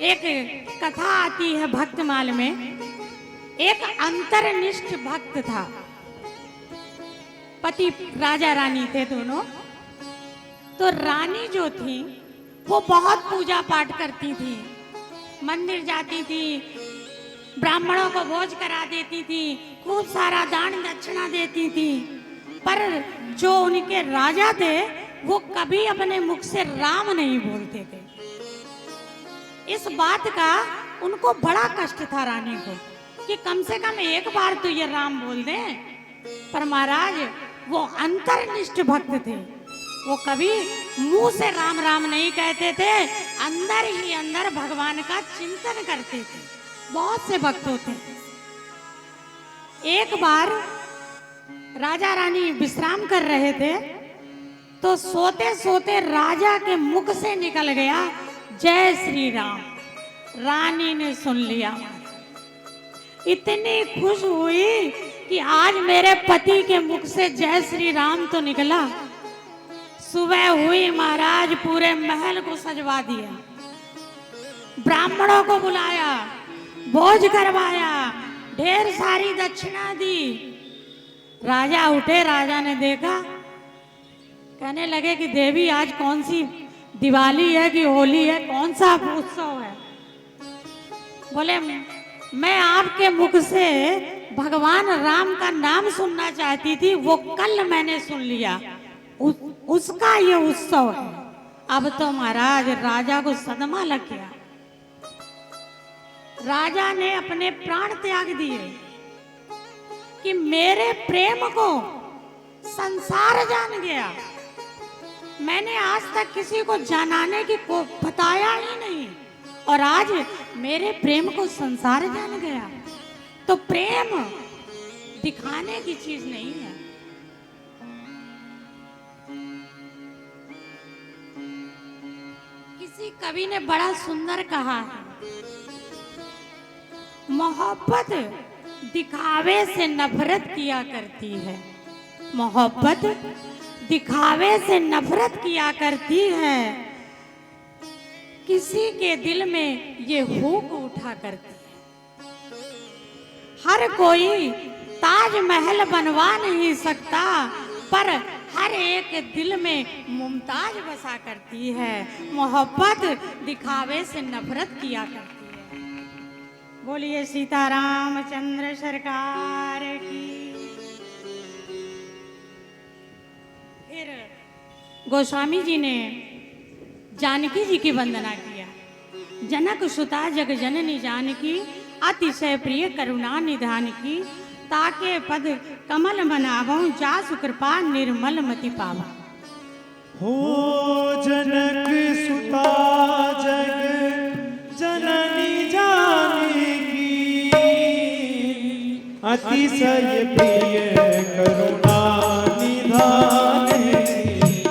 एक कथा आती है भक्तमाल में, एक अंतर्निष्ठ भक्त था। पति राजा रानी थे दोनों। तो रानी जो थी वो बहुत पूजा पाठ करती थी, मंदिर जाती थी, ब्राह्मणों को भोज करा देती थी, खूब सारा दान दक्षिणा देती थी। पर जो उनके राजा थे वो कभी अपने मुख से राम नहीं बोलते थे। इस बात का उनको बड़ा कष्ट था रानी को कि कम से कम एक बार तो ये राम बोल दें। पर महाराज वो अंतर्निष्ठ भक्त थे, वो कभी मुंह से राम राम नहीं कहते थे, अंदर ही अंदर भगवान का चिंतन करते थे। बहुत से भक्त होते हैं। एक बार राजा रानी विश्राम कर रहे थे तो सोते सोते राजा के मुख से निकल गया जय श्री राम। रानी ने सुन लिया, इतनी खुश हुई कि आज मेरे पति के मुख से जय श्री राम तो निकला। सुबह हुई महाराज पूरे महल को सजवा दिया, ब्राह्मणों को बुलाया, भोज करवाया, ढेर सारी दक्षिणा दी। राजा उठे, राजा ने देखा, कहने लगे कि देवी आज कौन सी दिवाली है कि होली है, कौन सा उत्सव है? बोले मैं आपके मुख से भगवान राम का नाम सुनना चाहती थी, वो कल मैंने सुन लिया, उसका ये उत्सव है। अब तो महाराज राजा को सदमा लग गया, राजा ने अपने प्राण त्याग दिए कि मेरे प्रेम को संसार जान गया, मैंने आज तक किसी को जनाने की को बताया ही नहीं, और आज मेरे प्रेम को संसार जान गया। तो प्रेम दिखाने की चीज नहीं है। किसी कवि ने बड़ा सुंदर कहा है, मोहब्बत दिखावे से नफरत किया करती है, मोहब्बत दिखावे से नफरत किया करती है, किसी के दिल में ये हुक उठा करती है। हर कोई ताजमहल बनवा नहीं सकता, पर हर एक दिल में मुमताज बसा करती है। मोहब्बत दिखावे से नफरत किया करती है। बोलिए सीताराम चंद्र सरकार की। फिर गोस्वामी जी ने जानकी जी की वंदना किया। जनक सुता जग जननी जानकी, अतिशय प्रिय करुणा निधान की, ताके पद कमल मनावो, जासु कृपा निर्मल मति पावा। हो जनक सुता जग जननी जानकी, अतिशय प्रिय करुणा निधान की,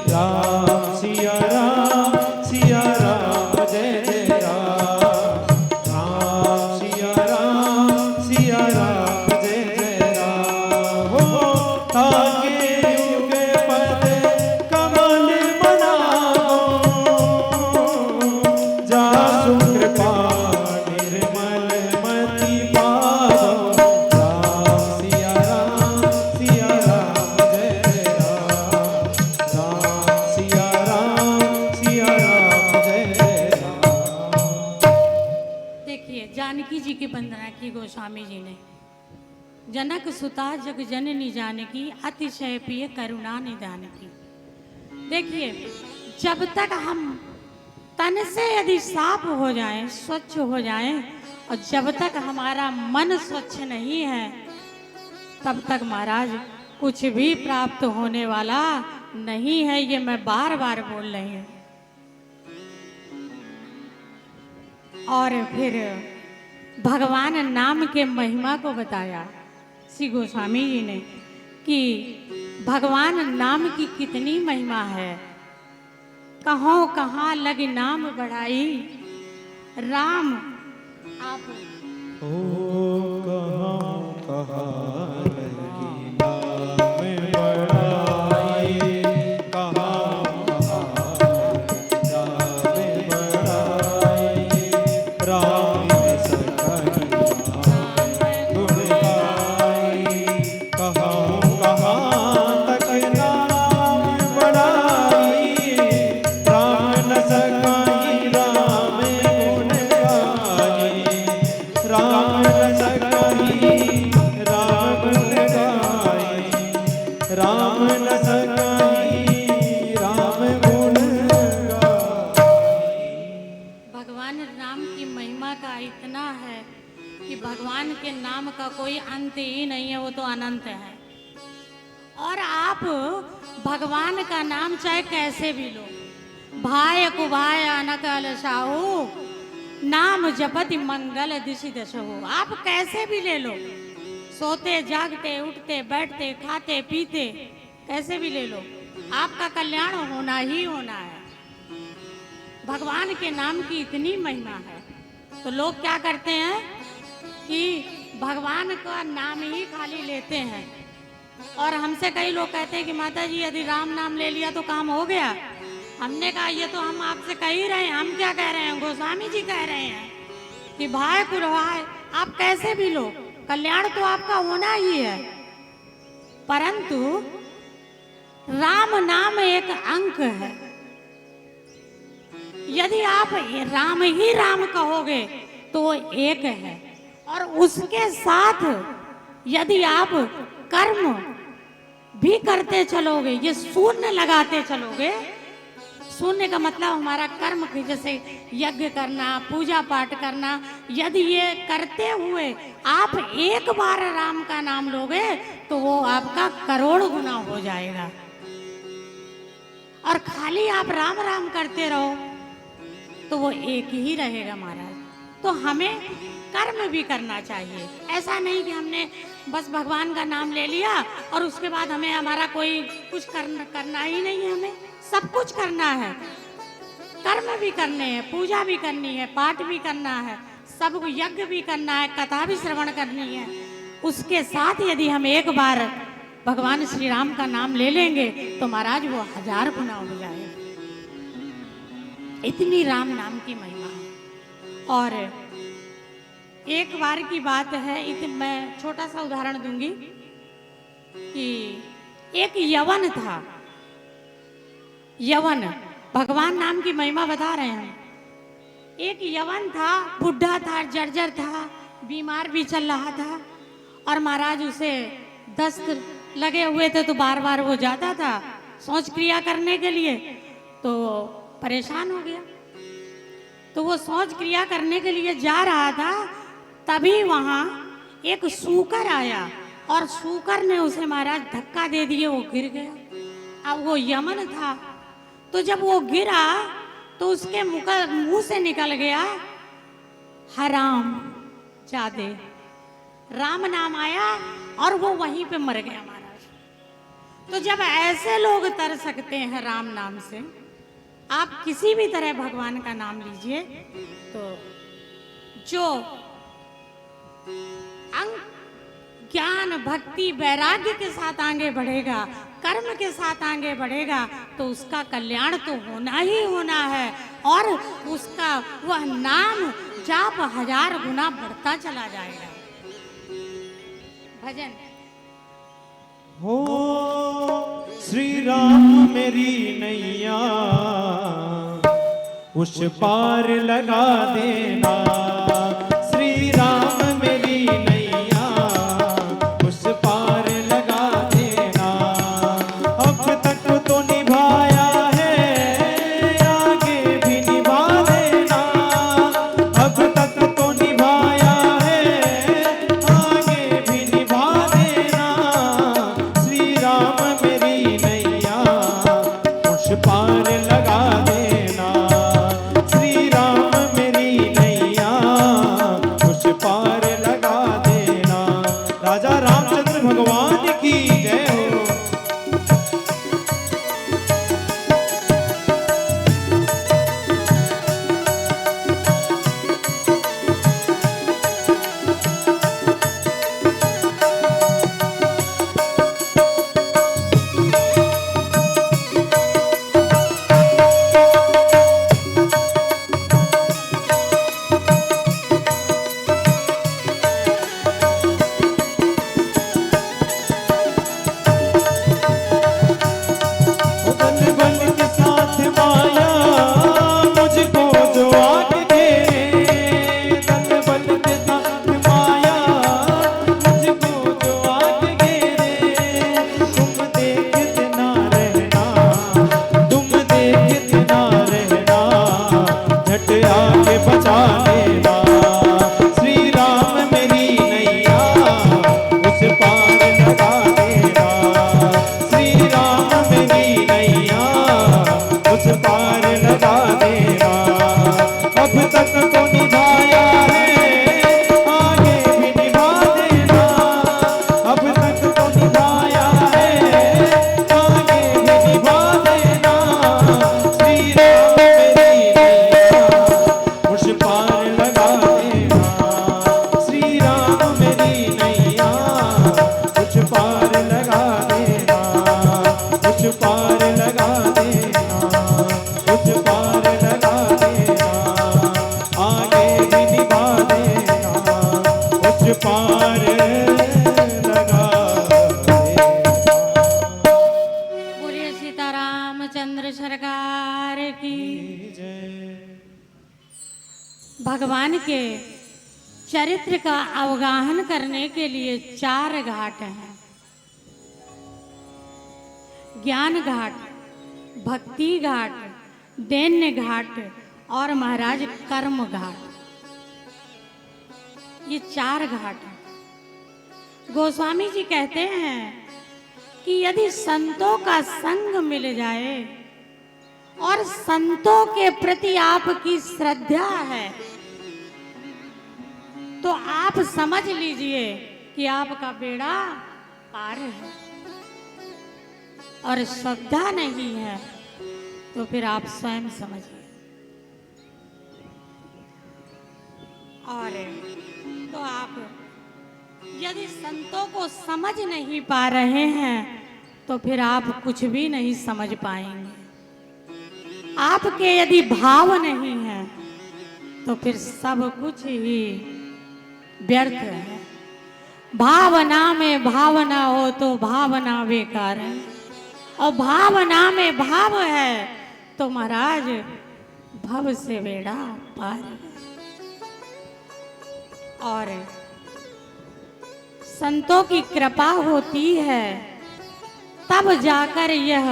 राम सिया राम जय जय राम, राम सिया राम जय जय राम। हो ताके युग पद कमल मनाओ, जासु कृपा निर्मल मति पावो, राम सिया राम जय जय राम, राम सिया राम जय जय राम। देखिए जानकी जी की वंदना की गोस्वामी जी ने। जनक सुता जग जननी जानकी, अतिशय प्रिय करुणा निधान की। देखिए जब तक हम तन से यदि साफ हो जाएं, स्वच्छ हो जाएं, और जब तक हमारा मन स्वच्छ नहीं है, तब तक महाराज कुछ भी प्राप्त होने वाला नहीं है। ये मैं बार बार बोल रही हूँ। और फिर भगवान नाम के महिमा को बताया श्री गोस्वामी जी ने कि भगवान नाम की कितनी महिमा है। कहो कहाँ लग नाम बढ़ाई, राम आप ओ कहाँ लगी नाम बढ़ाई, कहाँ नाम बढ़ाई, राम सकल गुण गाई, कहाँ तक नाम बढ़ाई, राम न सकाई राम गुण गाई, राम न सकाई राम गुण गाई, राम न सकाई राम गुण गाई। भगवान राम की महिमा का इतना है कि भगवान के नाम का कोई अंत ही नहीं है, वो तो अनंत है। और आप भगवान का नाम चाहे कैसे भी लो, भाय कुभाय अनक अलसाहु, नाम जपति मंगल दिशि दशहु, आप कैसे भी ले लो, सोते जागते उठते बैठते खाते पीते कैसे भी ले लो, आपका कल्याण होना ही होना है। भगवान के नाम की इतनी महिमा है। तो लोग क्या करते हैं कि भगवान का नाम ही खाली लेते हैं, और हमसे कई लोग कहते हैं कि माता जी यदि राम नाम ले लिया तो काम हो गया। हमने कहा ये तो हम आपसे कह ही रहे हैं, हम क्या कह रहे हैं, गोस्वामी जी कह रहे हैं कि भाई कुलवाए आप कैसे भी लो, कल्याण तो आपका होना ही है, परंतु राम नाम एक अंक है। यदि आप राम ही राम कहोगे तो वो एक है, और उसके साथ यदि आप कर्म भी करते चलोगे, ये शून्य लगाते चलोगे, शून्य का मतलब हमारा कर्म की, जैसे यज्ञ करना, पूजा पाठ करना, यदि ये करते हुए आप एक बार राम का नाम लोगे तो वो आपका करोड़ गुना हो जाएगा। और खाली आप राम राम करते रहो तो वो एक ही रहेगा महाराज। तो हमें कर्म भी करना चाहिए। ऐसा नहीं कि हमने बस भगवान का नाम ले लिया और उसके बाद हमें हमारा कोई कुछ करना ही नहीं है। हमें सब कुछ करना है, कर्म भी करने हैं, पूजा भी करनी है, पाठ भी करना है, सब यज्ञ भी करना है, कथा भी श्रवण करनी है। उसके साथ यदि हम एक बार भगवान श्री राम का नाम ले लेंगे तो महाराज वो 1000 गुना हो जाएगा। इतनी राम नाम की महिमा है। और एक बार की बात है, मैं छोटा सा उदाहरण दूंगी कि एक यवन था, यवन भगवान नाम की महिमा बता रहे हैं। एक यवन था, बुढ़ा था, जर्जर था, बीमार भी चल रहा था, और महाराज उसे दस्त लगे हुए थे तो बार बार वो जाता था शौच क्रिया करने के लिए, तो परेशान हो गया। तो वो शौच क्रिया करने के लिए जा रहा था, तभी वहां एक सूकर आया और सूकर ने उसे महाराज धक्का दे दिए, वो गिर गया। अब वो यमन था, तो जब वो गिरा तो उसके मुंह से निकल गया हराम जादे, राम नाम आया और वो वहीं पे मर गया महाराज। तो जब ऐसे लोग तर सकते हैं राम नाम से, आप किसी भी तरह भगवान का नाम लीजिए, तो जो ज्ञान भक्ति वैराग्य के साथ आगे बढ़ेगा, कर्म के साथ आगे बढ़ेगा, तो उसका कल्याण तो होना ही होना है, और उसका वह नाम जाप 1000 गुना बढ़ता चला जाएगा। भजन हो श्री राम मेरी नैया उस पार लगा देना, श्री राम मेरी नैया उस पार लगा देना। अब तक तो निभाया है आगे भी निभा देना, अब तक तो निभाया है आगे भी निभा देना। श्री राम मेरी नैया उस पार लगा देना, श्री राम मेरी नैया भगवान के चरित्र का अवगाहन करने के लिए 4 घाट हैं। ज्ञान घाट, भक्ति घाट, दैन्य घाट और महाराज कर्म घाट। ये 4 घाट हैं। गोस्वामी जी कहते हैं कि यदि संतों का संग मिल जाए और संतों के प्रति आपकी श्रद्धा है तो आप समझ लीजिए कि आपका बेड़ा पार है। और श्रद्धा नहीं है तो फिर आप स्वयं समझिए। और तो आप यदि संतों को समझ नहीं पा रहे हैं तो फिर आप कुछ भी नहीं समझ पाएंगे। आपके यदि भाव नहीं है तो फिर सब कुछ ही व्यर्थ है। भावना में भावना हो तो भावना बेकार है, और भावना में भाव है तो महाराज भव से बेड़ा पार है। और संतों की कृपा होती है तब जाकर यह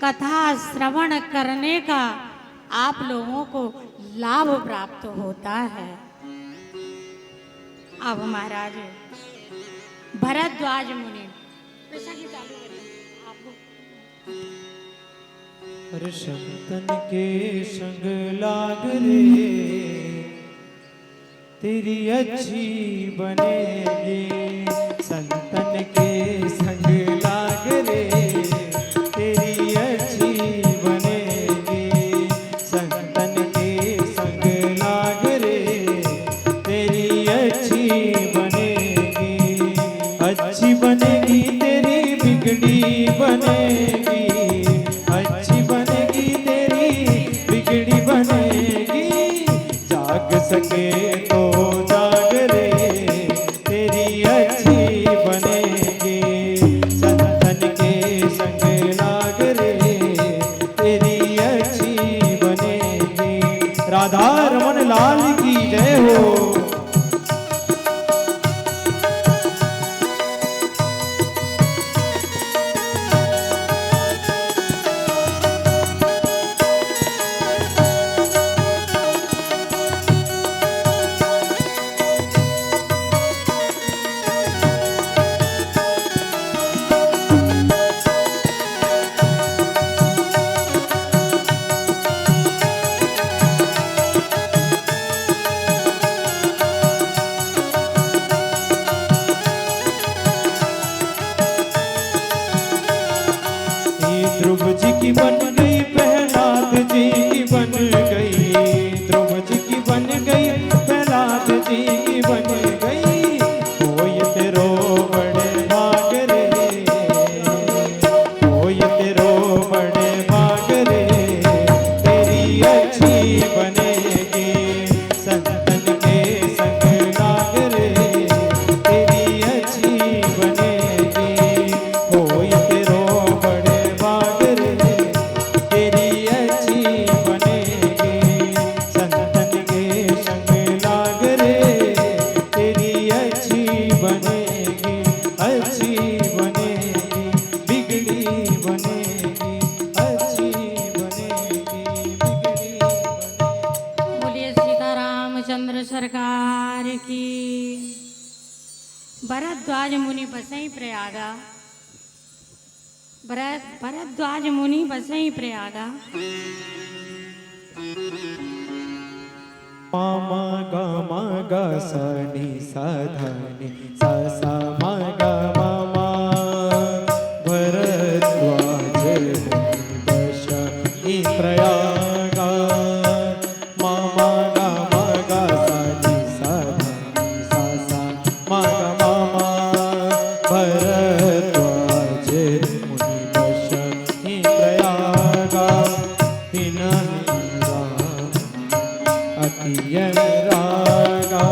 कथा श्रवण करने का आप लोगों को लाभ प्राप्त होता है। अब महाराज भरद्वाज मुनि हर संतन के संग लाग रे, तेरी अच्छी बनेगी। संतन के संग लाग रे, तेरी अच्छी बनेगी। संतन के संग लाग रे, तेरी अच्छी बनेगी। अच्छी बनेगी तेरी बिगड़ी बनेगी। अच्छी बनेगी तेरी बिगड़ी बनेगी। जाग सके तो जाग रे, तेरी अच्छी बनेगी। संतन के संग लाग रे, तेरी अच्छी बनेगी। राधा रमन लाल की जय हो। ध्रुव जी की बन गई, प्रहलाद जी की बन गई। ध्रुव जी की बन गई, प्रहलाद जी की बन गई। कोई तेरो बड़े भाग रे, कोई तेरो बड़े भाग रे, तेरी अच्छी बनेगी। संतन के संग लाग रे, तेरी अच्छी बनेगी। कोई तेरो बड़े सरकार की। भरद्वाज मुनि बसई प्रयागा, भरद्वाज मुनि बसई प्रयागा। मामा गा मा गा सा नि सा धा नि सा सा मा गा मा मा। भरद्वाज मुनि बसई प्रयागा। मामा गा मा गा सा नि सा धा नि सा सा मा गा मा मा। भरद्वाज मुनि बसई प्रयागा। अतियन रागा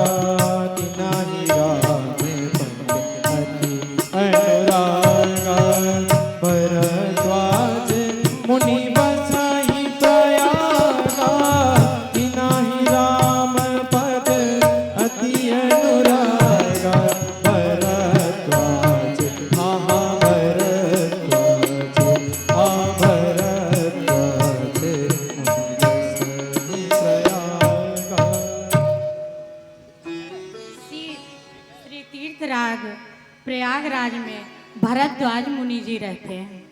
तिनाहि राग अति प्रयागराज में भरद्वाज मुनि जी रहते हैं,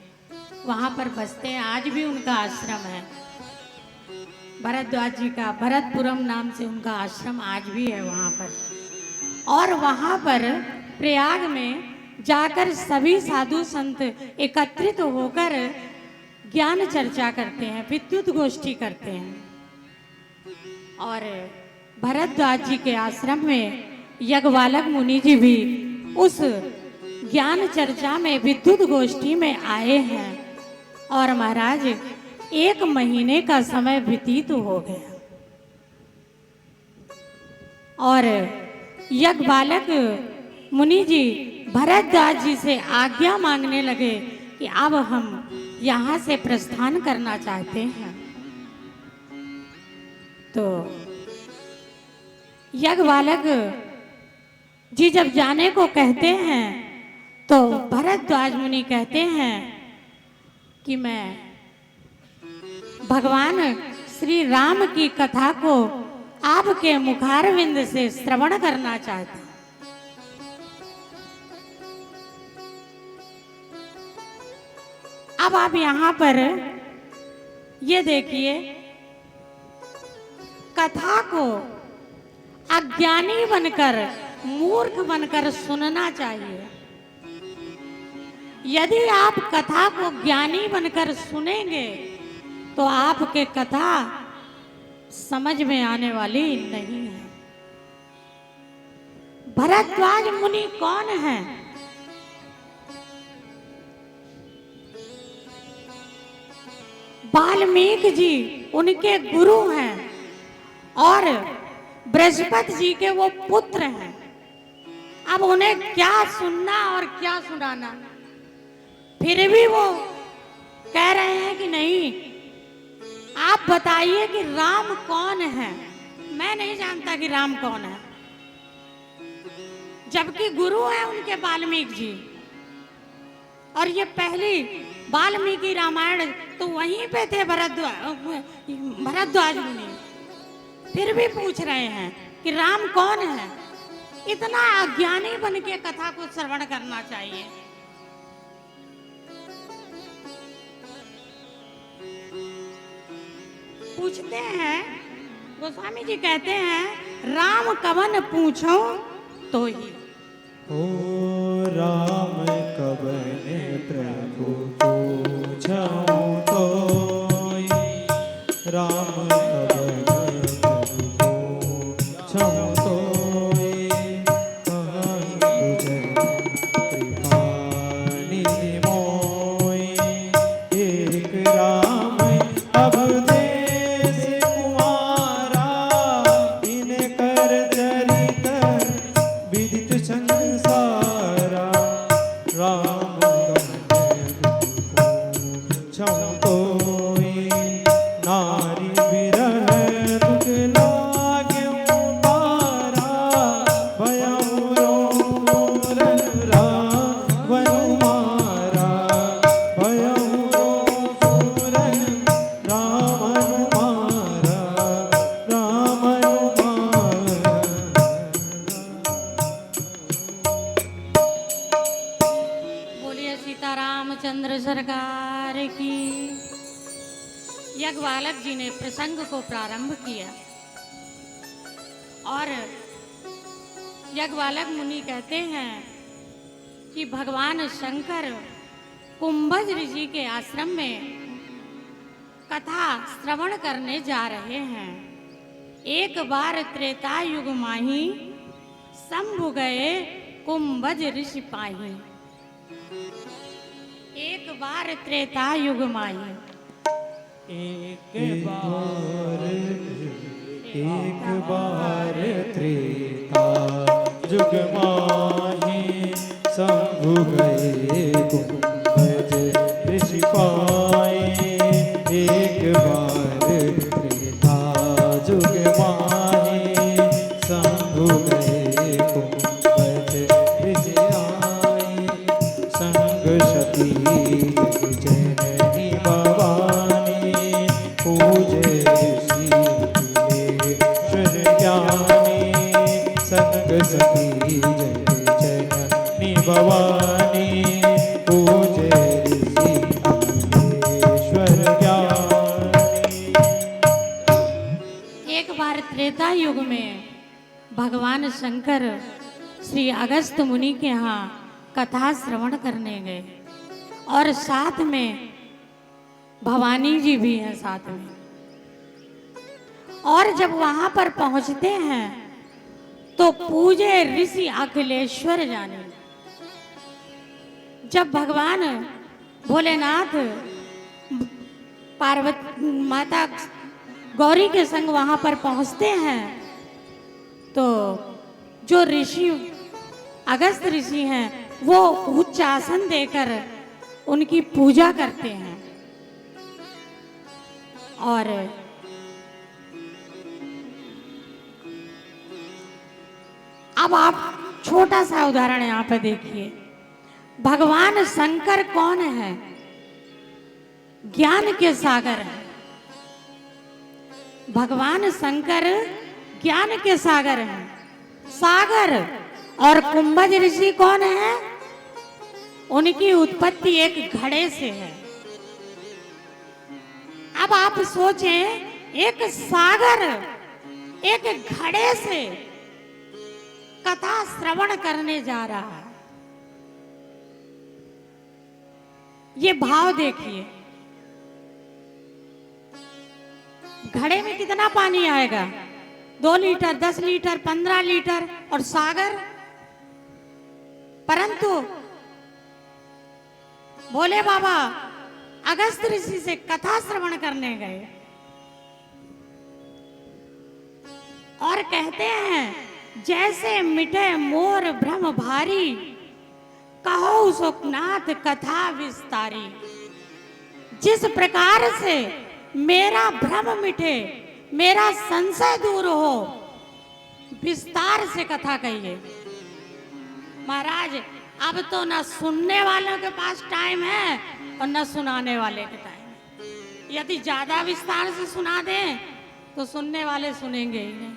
वहाँ पर बसते हैं। आज भी उनका आश्रम है, भरद्वाज जी का भरतपुरम नाम से उनका आश्रम आज भी है वहाँ पर। और वहाँ पर प्रयाग में जाकर सभी साधु संत एकत्रित होकर ज्ञान चर्चा करते हैं, विद्युत गोष्ठी करते हैं। और भरद्वाज जी के आश्रम में यज्ञवालक मुनि जी भी उस ज्ञान चर्चा में विद्युत गोष्ठी में आए हैं। और महाराज 1 महीने का समय व्यतीत हो गया और यज्ञवालक मुनि जी भरद्वाज जी से आज्ञा मांगने लगे कि अब हम यहाँ से प्रस्थान करना चाहते हैं। तो यज्ञवालक जी जब जाने को कहते हैं तो भरद्वाज मुनि कहते हैं कि मैं भगवान श्री राम की कथा को आपके मुखारविंद से श्रवण करना चाहता हूं। अब आप यहां पर ये देखिए, कथा को अज्ञानी बनकर, मूर्ख बनकर सुनना चाहिए। यदि आप कथा को ज्ञानी बनकर सुनेंगे तो आपके कथा समझ में आने वाली नहीं है। भरद्वाज मुनि कौन है? वाल्मीकि जी उनके गुरु हैं और बृहस्पति जी के वो पुत्र हैं। अब उन्हें क्या सुनना और क्या सुनाना, फिर भी वो कह रहे हैं कि नहीं, आप बताइए कि राम कौन है। मैं नहीं जानता कि राम कौन है, जबकि गुरु है उनके वाल्मीकि जी। और ये पहली वाल्मीकि रामायण तो वहीं पे थे भरद्वाज मुनि, फिर भी पूछ रहे हैं कि राम कौन है। इतना अज्ञानी बन के कथा को श्रवण करना चाहिए। पूछते हैं, गोस्वामी जी कहते हैं, राम कवन पूछो तो ही। ओ राम कवन प्रभु पूछऊं तोई, राम कवन प्रभु पूछऊं तोई, कहन गुजर कृपा निधि मोई। एक राम अब देश कुमारा, इनकर चरित विदित संसारा। राम पूछऊं तोई, नारी विरह दुख लाग्यूं तारा। भयऊं रोमन रावण मारा, भयऊं रोमन रावण मारा, रावण मारा। बोलिए सीतारामचंद्र सरकार की। यज्ञवालक जी ने प्रसंग को प्रारंभ किया और यज्ञवालक मुनि कहते हैं कि भगवान शंकर कुंभज ऋषि के आश्रम में कथा श्रवण करने जा रहे हैं। एक बार त्रेता युग माही, शंभु गए कुंभज ऋषि पाही। एक बार त्रेता युग माही, एक बार त्रेता जुग माही, शंभु गए कुंभज ऋषि पाए। एक बार त्रेता जुग माही, शंभु गए कुंभज ऋषि आए। संग सती जननी भवानी, पूजे ऋषि ज्ञानी। संग सती जय भवानी पूजे ऋषि अखिलेश्वर ज्ञानी। एक बार त्रेता युग में भगवान शंकर श्री अगस्त मुनि के यहाँ कथा श्रवण करने गए और साथ में भवानी जी भी हैं साथ में। और जब वहां पर पहुंचते हैं तो पूजे ऋषि अखिलेश्वर जाने। जब भगवान भोलेनाथ पार्वती माता गौरी के संग वहां पर पहुंचते हैं तो जो ऋषि अगस्त ऋषि हैं वो उच्च आसन देकर उनकी पूजा करते हैं। और अब आप छोटा सा उदाहरण यहाँ पे देखिए, भगवान शंकर कौन है? ज्ञान के सागर है। भगवान शंकर ज्ञान के सागर हैं। सागर और कुंभज ऋषि कौन है? उनकी उत्पत्ति एक घड़े से है। अब आप सोचें, एक सागर एक घड़े से कथा श्रवण करने जा रहा है। ये भाव देखिए, घड़े में कितना पानी आएगा? 2 लीटर, 10 लीटर, 15 लीटर। और सागर, परंतु भोले बाबा अगस्त ऋषि से कथा श्रवण करने गए और कहते हैं, जैसे मिटे मोर भ्रम भारी, कहो सुखनाथ कथा विस्तारी। जिस प्रकार से मेरा भ्रम मिटे, मेरा संशय दूर हो, विस्तार से कथा कहिए। महाराज, अब तो ना सुनने वालों के पास टाइम है और ना सुनाने वाले के टाइम। यदि ज्यादा विस्तार से सुना दें तो सुनने वाले सुनेंगे ही नहीं।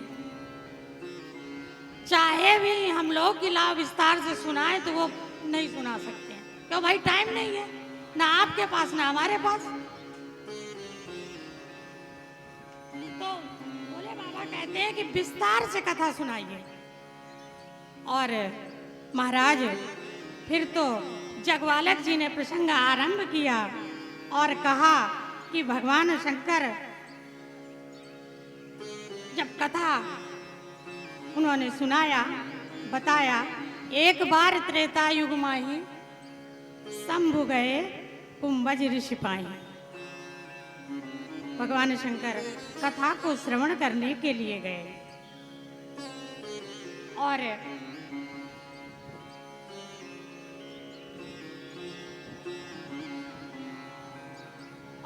चाहे भी हम लोग गिला विस्तार से सुनाए तो वो नहीं सुना सकते हैं, क्यों भाई? टाइम नहीं है, ना आपके पास ना हमारे पास। तो भोले बाबा कहते हैं कि विस्तार से कथा सुनाइए। और महाराज, फिर तो जगवालक जी ने प्रसंग आरंभ किया और कहा कि भगवान शंकर जब कथा उन्होंने सुनाया, बताया, एक बार त्रेता युग माही शंभु गए कुंभज ऋषि पाई। भगवान शंकर कथा को श्रवण करने के लिए गए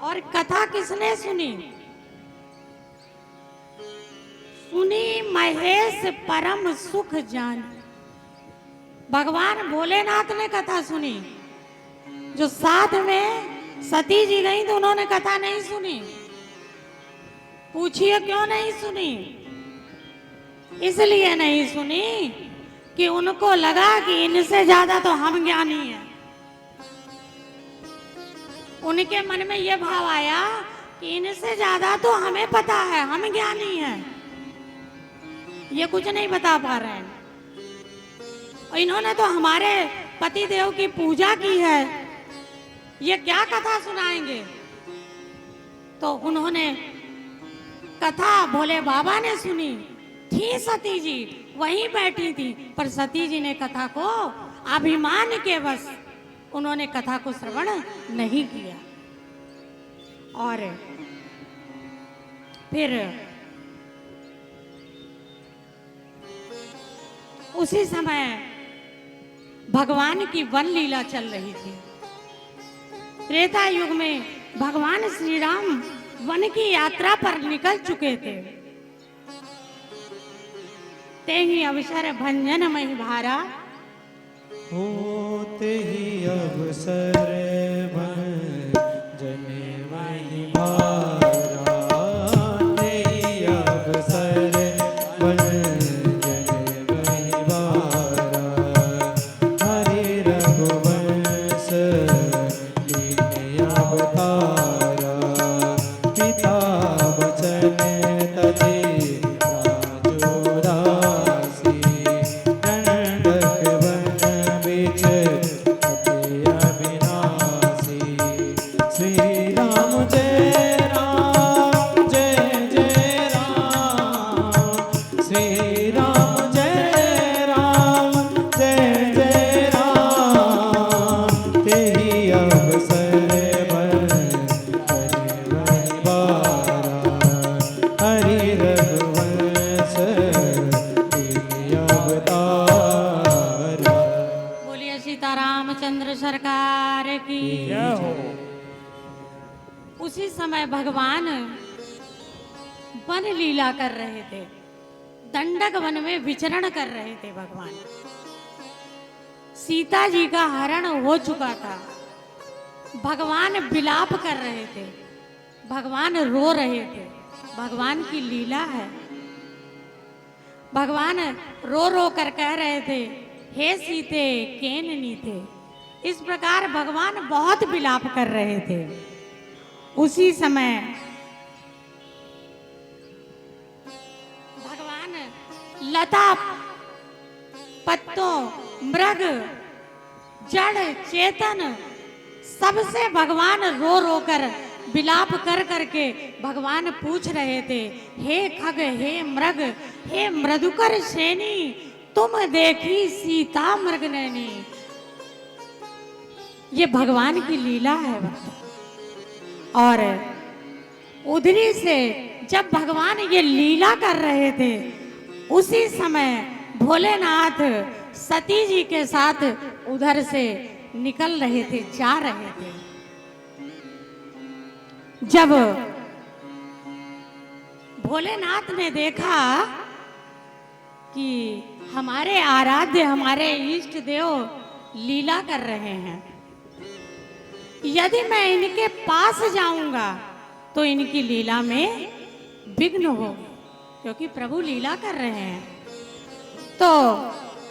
और कथा किसने सुनी? सुनी महेश परम सुख जान। भगवान भोलेनाथ ने कथा सुनी। जो साथ में सती जी गई तो उन्होंने कथा नहीं सुनी। पूछिए क्यों नहीं सुनी? इसलिए नहीं सुनी कि उनको लगा कि इनसे ज्यादा तो हम ज्ञानी हैं। उनके मन में यह भाव आया कि इनसे ज्यादा तो हमें पता है, हम ज्ञानी हैं, ये कुछ नहीं बता पा रहे हैं। और इन्होंने तो हमारे पति देव की पूजा की है, ये क्या कथा सुनाएंगे? तो उन्होंने कथा भोले बाबा ने सुनी। थी सती जी वहीं बैठी थी, पर सती जी ने कथा को अभिमान के वश उन्होंने कथा को श्रवण नहीं किया। और फिर उसी समय भगवान की वन लीला चल रही थी। त्रेता युग में भगवान श्री राम वन की यात्रा पर निकल चुके थे। ते ही अवसर भंजन मही भारा, होते ही अवसर भंजन मही भारा, ते ही अवसर भंजन मही भारा। हरे रामचंद्र सरकार की। जय हो। उसी समय भगवान वन लीला कर रहे थे, दंडक वन में विचरण कर रहे थे भगवान। सीता जी का हरण हो चुका था, भगवान विलाप कर रहे थे, भगवान रो रहे थे। भगवान की लीला है। भगवान रो रो कर कह रहे थे, हे सीते केन नीते। इस प्रकार भगवान बहुत विलाप कर रहे थे। उसी समय भगवान लता पत्तों, मृग, जड़, चेतन सबसे भगवान रो रो कर विलाप कर करके भगवान पूछ रहे थे, हे खग, हे मृग, हे मृदुकर श्रेणी, तुम देखी सीता मृग नैनी। ये भगवान की लीला है। और उधरी से जब भगवान ये लीला कर रहे थे, उसी समय भोलेनाथ सती जी के साथ उधर से निकल रहे थे, जा रहे थे। जब भोलेनाथ ने देखा कि हमारे आराध्य, हमारे इष्ट देव लीला कर रहे हैं, यदि मैं इनके पास जाऊंगा तो इनकी लीला में विघ्न होगा, क्योंकि प्रभु लीला कर रहे हैं। तो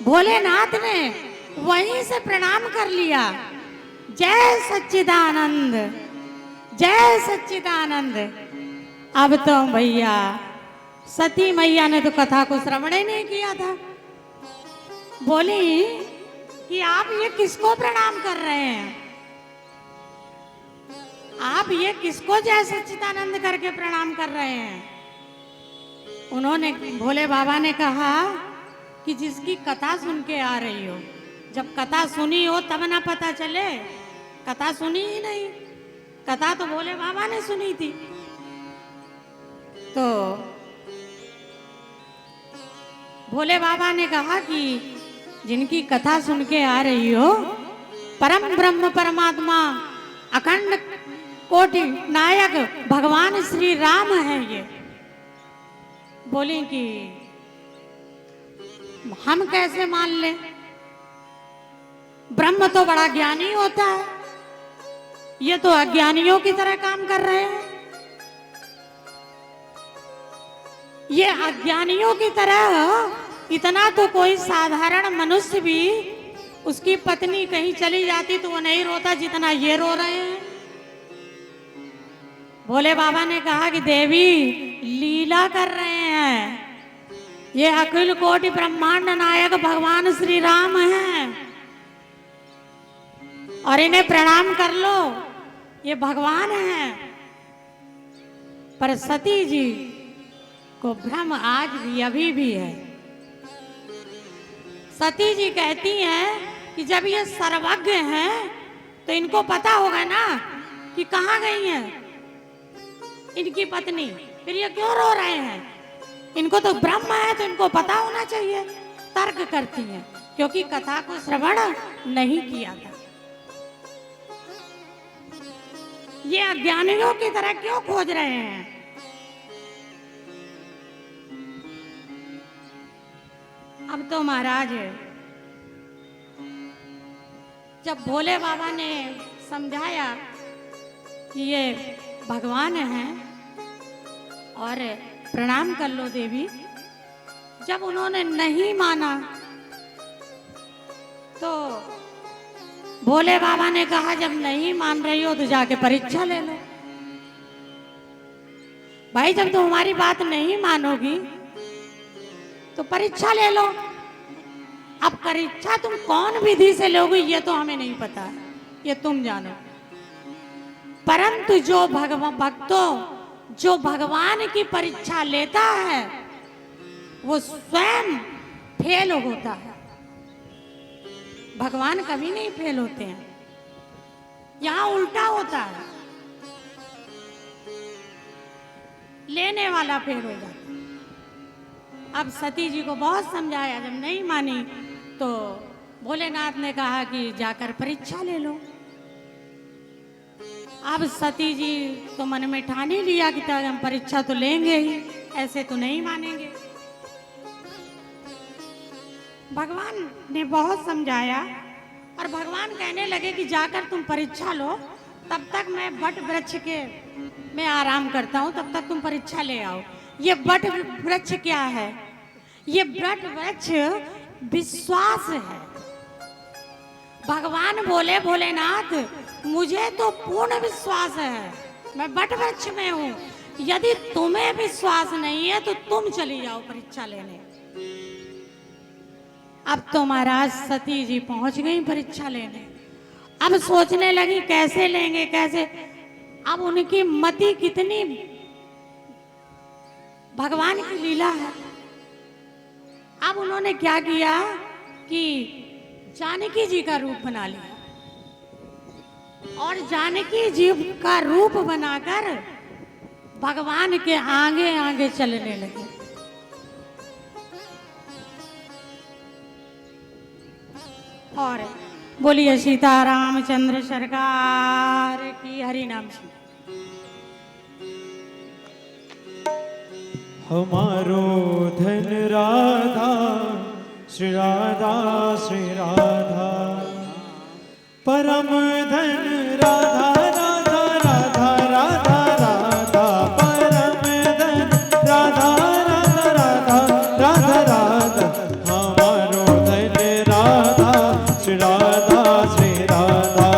भोलेनाथ ने वहीं से प्रणाम कर लिया, जय सच्चिदानंद, जय सच्चिदानंद। अब तो भैया सती मैया ने तो कथा को श्रवण ही नहीं किया था। बोली कि आप ये किसको प्रणाम कर रहे हैं? आप ये किसको जय सच्चिदानंद करके प्रणाम कर रहे हैं? उन्होंने, भोले बाबा ने कहा कि जिसकी कथा सुन के आ रही हो, जब कथा सुनी हो तब ना पता चले। कथा सुनी ही नहीं, कथा तो भोले बाबा ने सुनी थी। तो भोले बाबा ने कहा कि जिनकी कथा सुन के आ रही हो, परम ब्रह्म परमात्मा अखंड कोटि नायक भगवान श्री राम है ये। बोले कि हम कैसे मान लें? ब्रह्म तो बड़ा ज्ञानी होता है, ये तो अज्ञानियों की तरह काम कर रहे हैं। ये अज्ञानियों की तरह, इतना तो कोई साधारण मनुष्य भी, उसकी पत्नी कहीं चली जाती तो वो नहीं रोता जितना ये रो रहे हैं। भोले बाबा ने कहा कि देवी लीला कर रहे हैं, ये अखिल कोटि ब्रह्मांड नायक भगवान श्री राम हैं और इन्हें प्रणाम कर लो, ये भगवान हैं। पर सती जी को भ्रम आज भी, अभी भी है। सती जी कहती हैं कि जब ये सर्वज्ञ हैं तो इनको पता होगा ना कि कहाँ गई हैं इनकी पत्नी, फिर ये क्यों रो रहे हैं? इनको तो ब्रह्म है तो इनको पता होना चाहिए। तर्क करती हैं, क्योंकि कथा को श्रवण नहीं किया था। ये अज्ञानियों की तरह क्यों खोज रहे हैं? अब तो महाराज, जब भोले बाबा ने समझाया कि ये भगवान हैं और प्रणाम कर लो देवी, जब उन्होंने नहीं माना तो भोले बाबा ने कहा, जब नहीं मान रही हो तो जाके परीक्षा ले लो। भाई जब तुम हमारी बात नहीं मानोगी तो परीक्षा ले लो। अब परीक्षा तुम कौन विधि से लोगे ये तो हमें नहीं पता, ये तुम जानो। परंतु जो भक्तों, जो भगवान की परीक्षा लेता है वो स्वयं फेल होता है। भगवान कभी नहीं फेल होते हैं, यहां उल्टा होता है, लेने वाला फेल हो जाता है। अब सती जी को बहुत समझाया, जब नहीं मानी तो भोलेनाथ ने कहा कि जाकर परीक्षा ले लो। अब सती जी तो मन में ठान ही लिया कि हम परीक्षा तो लेंगे ही, ऐसे तो नहीं मानेंगे। भगवान ने बहुत समझाया और भगवान कहने लगे कि जाकर तुम परीक्षा लो, तब तक मैं बट वृक्ष के में आराम करता हूँ, तब तक तुम परीक्षा ले आओ। ये बट वृक्ष क्या है? ये बट वृक्ष विश्वास है। भगवान बोले भोलेनाथ मुझे तो पूर्ण विश्वास है, मैं बट वृक्ष में हूं, यदि तुम्हें विश्वास नहीं है तो तुम चली जाओ परीक्षा लेने। अब तो महाराज सती जी पहुंच गई परीक्षा लेने। अब सोचने लगी कैसे लेंगे कैसे। अब उनकी मति कितनी भगवान की लीला है। अब उन्होंने क्या किया कि जानकी जी का रूप बना लिया और जानकी जी का रूप बनाकर भगवान के आगे आगे चलने लगे। और बोलिए सीतारामचंद्र सरकार की, हरि नाम से। हमारो धन राधा श्री राधा श्री राधा, परम धन राधा राधा राधा राधा राधा, परम धन राधा राधा राधा राधा राधा, हमारो धन राधा श्री राधा श्री राधा,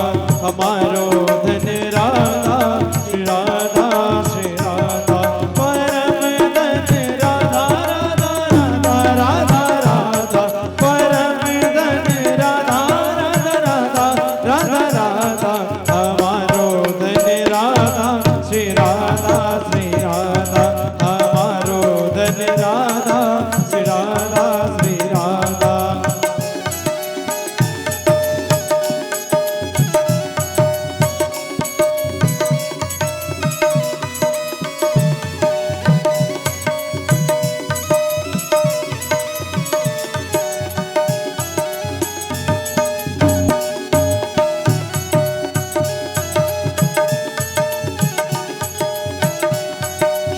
हमारो धन राधा श्री राधा श्री राधा, परम धन राधा राधा राधा राधा राधा, परम धन राधा राधा राधा राधा राधा, हमारो धन राधा श्री राधा श्री राधा, हमारो धन राधा श्री राधा श्री राधा।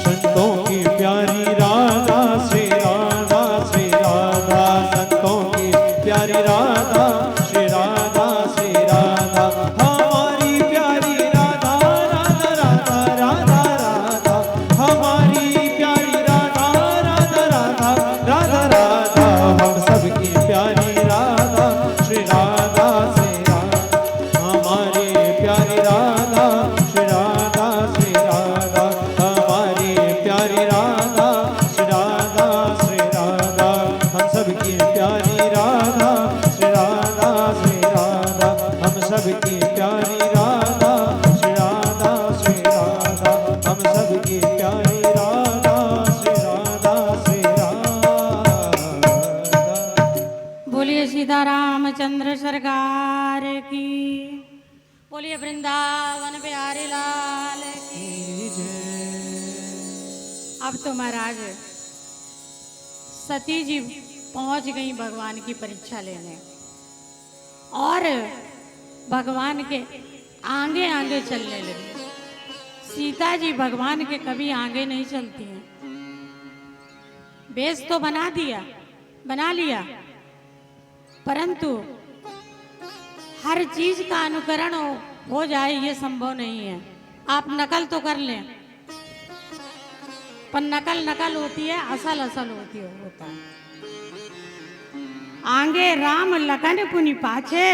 संतों की प्यारी राधा श्री राधा श्री राधा, संतों की प्यारी राधा श्री राधा श्री राधा, हमारी प्यारी राधा राधा राधा राधा राधा, हमारी प्यारी राधा राधा राधा राधा राधा, हम सबकी प्यारी राधा श्री राधा श्री राधा, हमारी प्यारी राधा श्री राधा श्री राधा, हमारी प्यारी राधा श्री राधा श्री राधा, हम सबकी प्यारी राधा श्री राधा श्री राधा, हम सबकी प्यारी राधा श्री राधा श्री राधा, हम सबकी प्यारी राधा श्री राधा श्री राधा। बोलिए सीतारामचंद्र सरकार की, बोलिए वृंदावन बिहारी लाल की। अब तो महाराज सती जी पहुंच गई भगवान की परीक्षा लेने और भगवान के आगे आगे चलने लगी। सीता जी भगवान के कभी आगे नहीं चलती हैं। बेस तो बना लिया, परंतु हर चीज का अनुकरण हो जाए ये संभव नहीं है। आप नकल तो कर लें, पर नकल होती है, असल होता है। आगे राम लखन पुनि पाछे,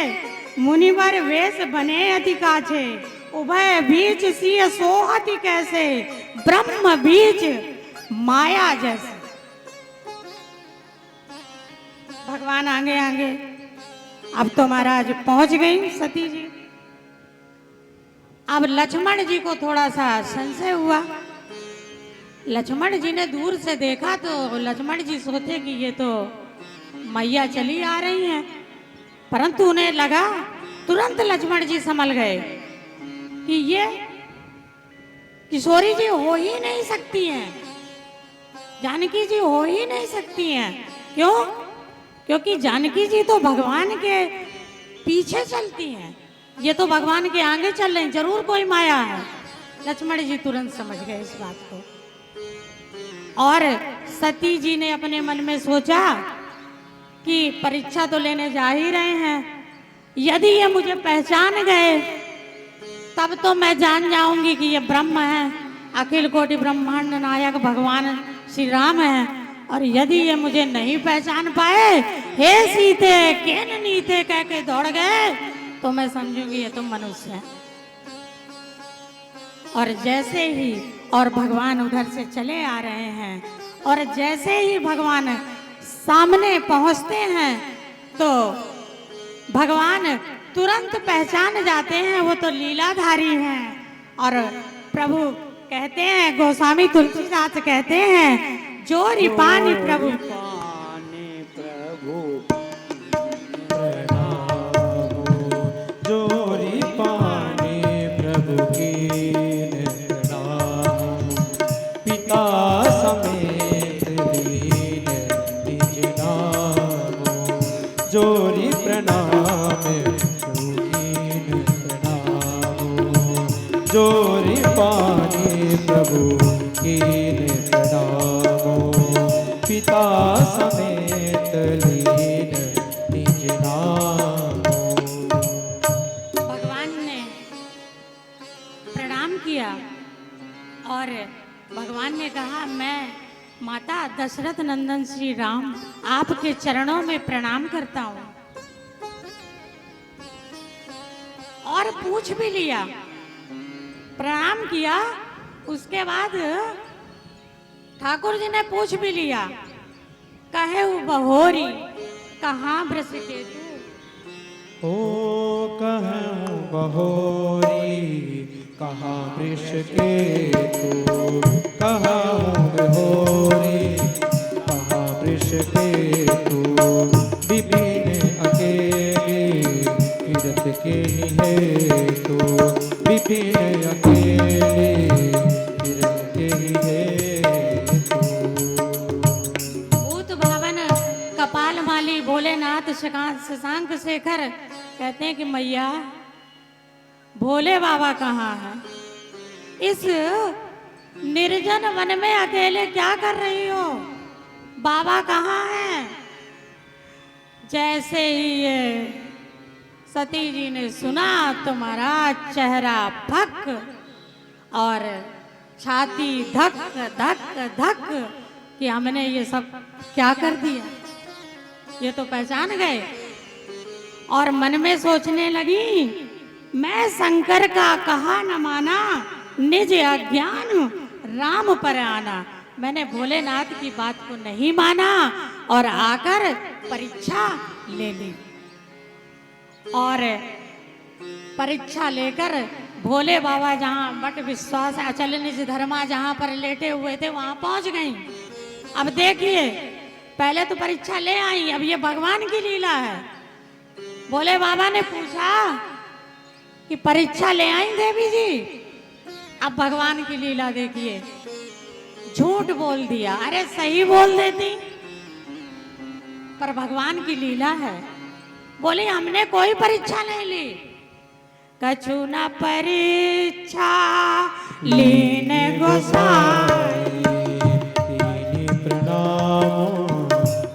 मुनिवर वेश बने अति काछे, उभय बीच सिय सोहति कैसे, ब्रह्म बीच माया जैसे। भगवान आगे आगे। अब तो महाराज पहुंच गई सती जी। अब लक्ष्मण जी को थोड़ा सा संशय हुआ। लक्ष्मण जी ने दूर से देखा तो लक्ष्मण जी सोचे कि ये तो मैया चली आ रही हैं, परंतु उन्हें लगा, तुरंत लक्ष्मण जी संभल गए कि ये किशोरी जी हो ही नहीं सकती हैं, जानकी जी हो ही नहीं सकती हैं। क्यों? क्योंकि जानकी जी तो भगवान के पीछे चलती हैं, ये तो भगवान के आगे चल रही, जरूर कोई माया है। लक्ष्मण जी तुरंत समझ गए इस बात को, और सती जी ने अपने मन में सोचा कि परीक्षा तो लेने जा ही रहे हैं, यदि ये मुझे पहचान गए तब तो मैं जान जाऊंगी कि ये ब्रह्म है, अखिल कोटि ब्रह्मांड नायक भगवान श्री राम है। और यदि ये मुझे नहीं पहचान पाए, हे सीते केन नीते कह के दौड़ गए, तो मैं समझूंगी ये तो मनुष्य है। और जैसे ही, और भगवान उधर से चले आ रहे हैं, और जैसे ही भगवान सामने पहुंचते हैं तो भगवान तुरंत पहचान जाते हैं, वो तो लीलाधारी हैं। और प्रभु कहते हैं, गोस्वामी तुलसीदास कहते हैं, जोरी पानी प्रभु जोरी पानी प्रभु कीन प्रणाम, पिता समेत लीन निज नाम। जोरी प्रणाम प्रभु कीन प्रणाम, जोरी पानी प्रभु कीन प्रणाम, पिता समेत लीन निज नाम। भगवान ने प्रणाम किया और भगवान ने कहा, मैं माता दशरथ नंदन श्री राम आपके चरणों में प्रणाम करता हूँ। और पूछ भी लिया, प्रणाम किया। उसके बाद ठाकुर जी ने पूछ भी लिया, कहे बहोरी कहाँ वृष केतु। ओ कहूँ बहोरी कहाँ वृष केतु, कहूँ बहोरी कहाँ वृष केतु। विपिन अकेले कीरत के ही हेतु, विपिन अकेले कीरत के ही हेतु। भूत भावन कपाल माली भोलेनाथ शशांक शेखर कहते हैं कि मैया भोले बाबा कहाँ हैं? इस निर्जन वन में अकेले क्या कर रही हो? बाबा कहाँ हैं? जैसे ही ये सती जी ने सुना, तुम्हारा चेहरा फक और छाती धक धक धक कि हमने ये सब क्या कर दिया, ये तो पहचान गए। और मन में सोचने लगी, मैं शंकर का कहा न माना, निज अज्ञान राम पर आना। मैंने भोलेनाथ की बात को नहीं माना और आकर परीक्षा ले ली। और परीक्षा लेकर भोले बाबा जहाँ बट विश्वास अचल निज धर्मा जहाँ पर लेटे हुए थे वहां पहुंच गई। अब देखिए, पहले तो परीक्षा ले आई, अब ये भगवान की लीला है। भोले बाबा ने पूछा कि परीक्षा ले आई देवी जी? अब भगवान की लीला देखिए, झूठ बोल दिया। अरे सही बोल देती, पर भगवान की लीला है। बोली हमने कोई परीक्षा नहीं ली। कछु न परीक्षा लीने गोसाई, प्रणाम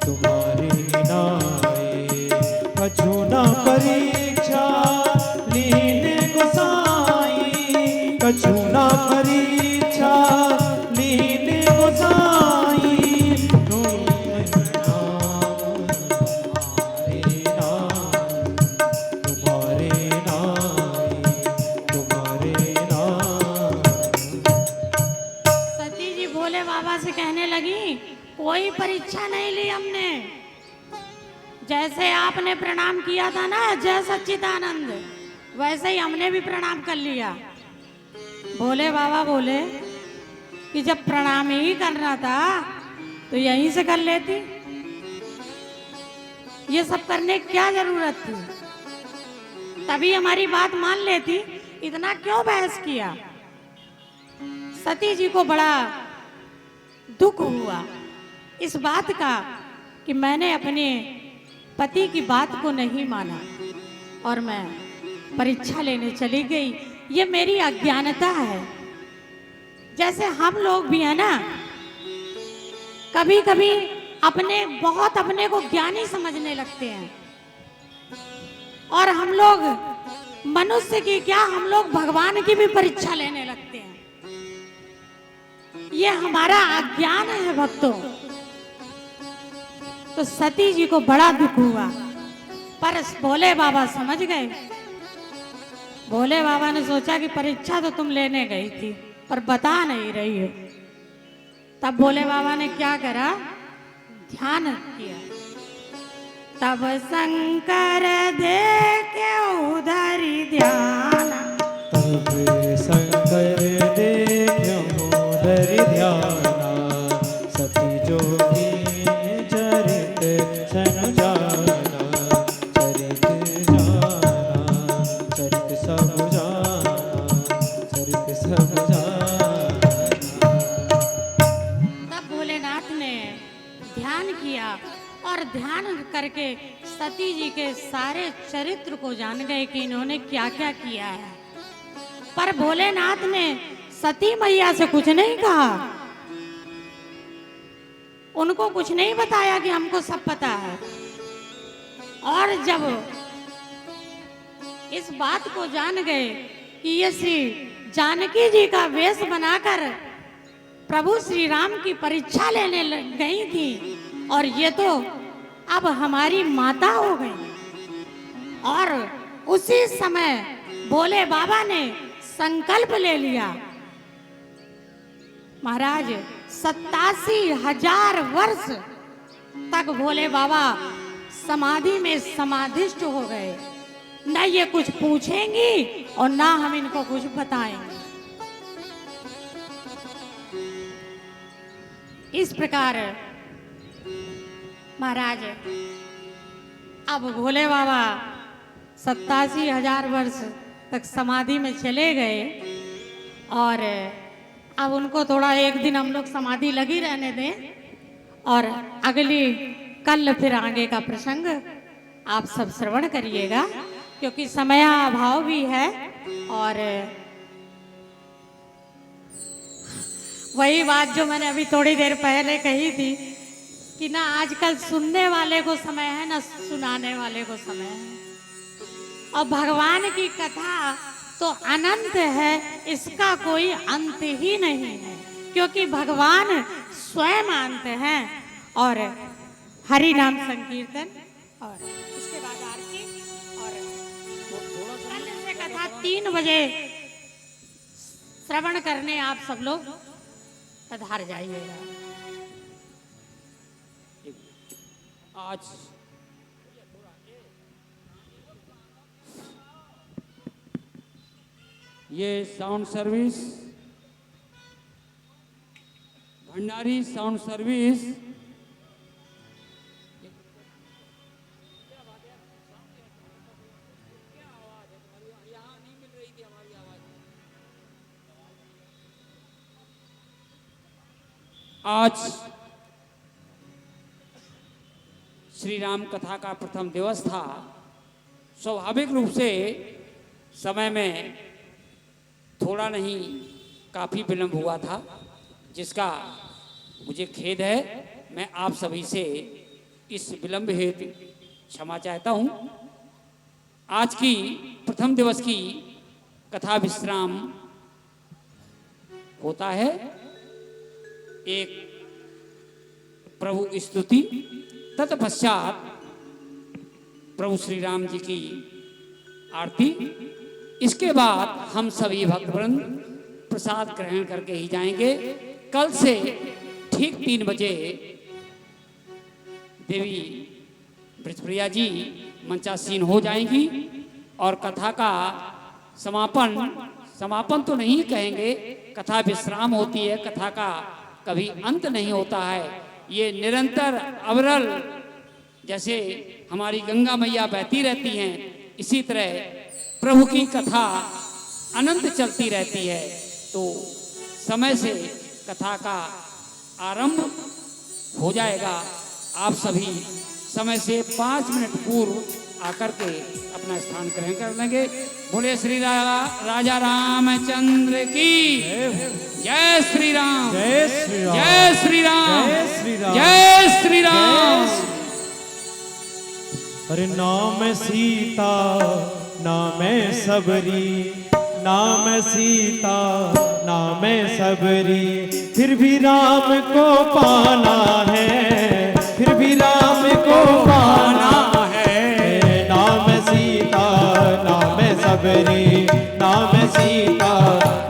तुम्हारे नाई। कछु न परीक्षा लीने गोसाई, कछु न परीक्षा लीने गोसाई। तुम्हारे नाई, तुम्हारे नाई। सती जी भोले बाबा से कहने लगी, कोई परीक्षा नहीं ली हमने। जैसे आपने प्रणाम किया था ना जय सच्चिदानंद, वैसे ही हमने भी प्रणाम कर लिया। भोले बाबा बोले कि जब प्रणाम ही करना था तो यहीं से कर लेती, ये सब करने की क्या जरूरत थी? तभी हमारी बात मान लेती, इतना क्यों बहस किया? सती जी को बड़ा दुख हुआ इस बात का कि मैंने अपने पति की बात को नहीं माना और मैं परीक्षा लेने चली गई। ये मेरी अज्ञानता है। जैसे हम लोग भी है ना, कभी कभी अपने को ज्ञानी समझने लगते हैं, और हम लोग मनुष्य की क्या, हम लोग भगवान की भी परीक्षा लेने लगते हैं। ये हमारा अज्ञान है भक्तों। तो सती जी को बड़ा दुख हुआ, पर भोले बाबा समझ गए। भोले बाबा ने सोचा कि परीक्षा तो तुम लेने गई थी पर बता नहीं रही हो। तब भोले बाबा ने क्या करा, ध्यान किया। तब शंकर देखे उधरी ध्यान, तब शंकर देख्यो उधरि ध्याना, सती जोगी चरित सन जाना, चरित जाना, चरित सब जाना, चरित सब जाना। तब भोलेनाथ ने ध्यान किया और ध्यान करके सती जी के सारे चरित्र को जान गए कि इन्होंने क्या क्या किया है। पर भोलेनाथ ने सती मैया से कुछ नहीं कहा, उनको कुछ नहीं बताया कि हमको सब पता है। और जब इस बात को जान गए कि ये श्री जानकी जी का वेश बनाकर प्रभु श्री राम की परीक्षा लेने गई थी, और ये तो अब हमारी माता हो गई। और उसी समय भोले बाबा ने संकल्प ले लिया। महाराज 87,000 वर्ष तक भोले बाबा समाधि में समाधिष्ट हो गए। न ये कुछ पूछेंगी और ना हम इनको कुछ बताएंगे। इस प्रकार महाराज अब भोले बाबा 87,000 वर्ष तक समाधि में चले गए। और अब उनको थोड़ा एक दिन हम लोग समाधि लगी रहने दें, और कल फिर आगे का प्रसंग आप सब श्रवण करिएगा, क्योंकि समय अभाव भी है। और वही बात जो मैंने अभी थोड़ी देर पहले कही थी कि ना आजकल सुनने वाले को समय है ना सुनाने वाले को समय है। और भगवान की कथा तो अनंत है, इसका कोई अंत ही नहीं है, क्योंकि भगवान स्वयं अंत हैं। और हरि नाम संकीर्तन और उसके बाद आरती, और कल से कथा 3 बजे श्रवण करने आप सब लोग पधार जाइएगा। आज ये sound service, Bhandari sound service आज श्री राम कथा का प्रथम दिवस था। स्वाभाविक रूप से समय में थोड़ा नहीं काफ़ी विलंब हुआ था, जिसका मुझे खेद है। मैं आप सभी से इस विलंब हेतु क्षमा चाहता हूँ। आज की प्रथम दिवस की कथा विश्राम होता है। एक प्रभु स्तुति, तत्पश्चात प्रभु श्री राम जी की आरती। इसके बाद हम सभी भक्तवृंद प्रसाद ग्रहण करके ही जाएंगे। कल से ठीक 3 बजे देवी ब्रजप्रिया जी मंचासीन हो जाएंगी और कथा का समापन तो नहीं कहेंगे, कथा विश्राम होती है। कथा का कभी अंत नहीं होता है। ये निरंतर अविरल, जैसे हमारी गंगा मैया बहती रहती हैं, इसी तरह प्रभु की कथा अनंत चलती रहती है। तो समय से कथा का आरंभ हो जाएगा। आप सभी समय से 5 मिनट पूर्व आकर के अपना स्थान ग्रहण कर लेंगे। बोले श्री राजा रामचंद्र की जय श्री राम, जय श्री राम, जय श्री राम, जय श्री राम, जय श्री राम। अरे नाम सीता नाम सबरी, नाम सीता नाम सबरी, फिर भी राम को पाना है, फिर भी राम को पाना है। नाम सीता नाम सबरी, नाम सीता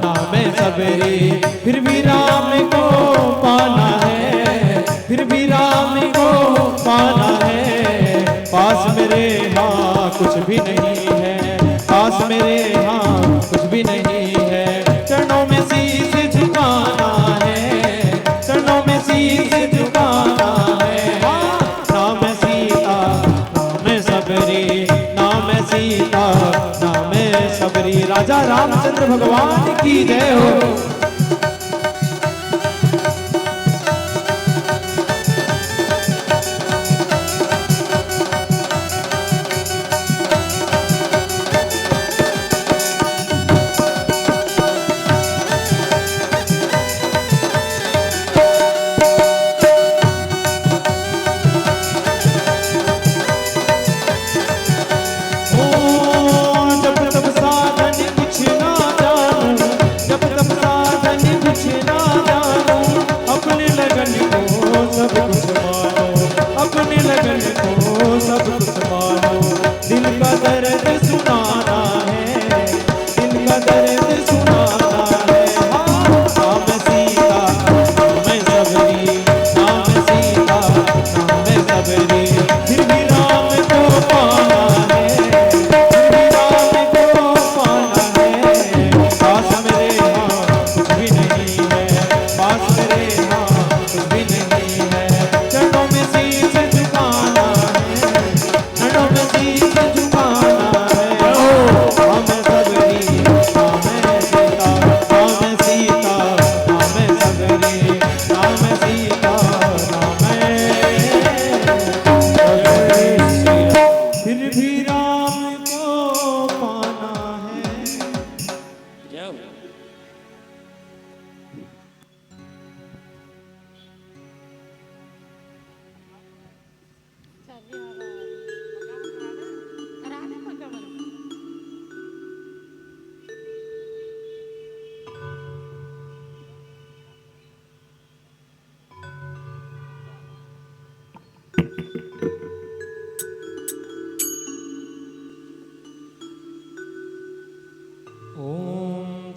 नाम सबरी, फिर भी राम को पाना है, फिर भी राम को पाना है। पास मेरे हाँ कुछ भी नहीं है, पास मेरे हाँ कुछ भी नहीं है। चरणों में शीश झुकाना है, चरणों में शीश झुकाना है। नाम सीता नाम सबरी, नाम सीता नाम सबरी। राजा रामचंद्र भगवान की जय हो।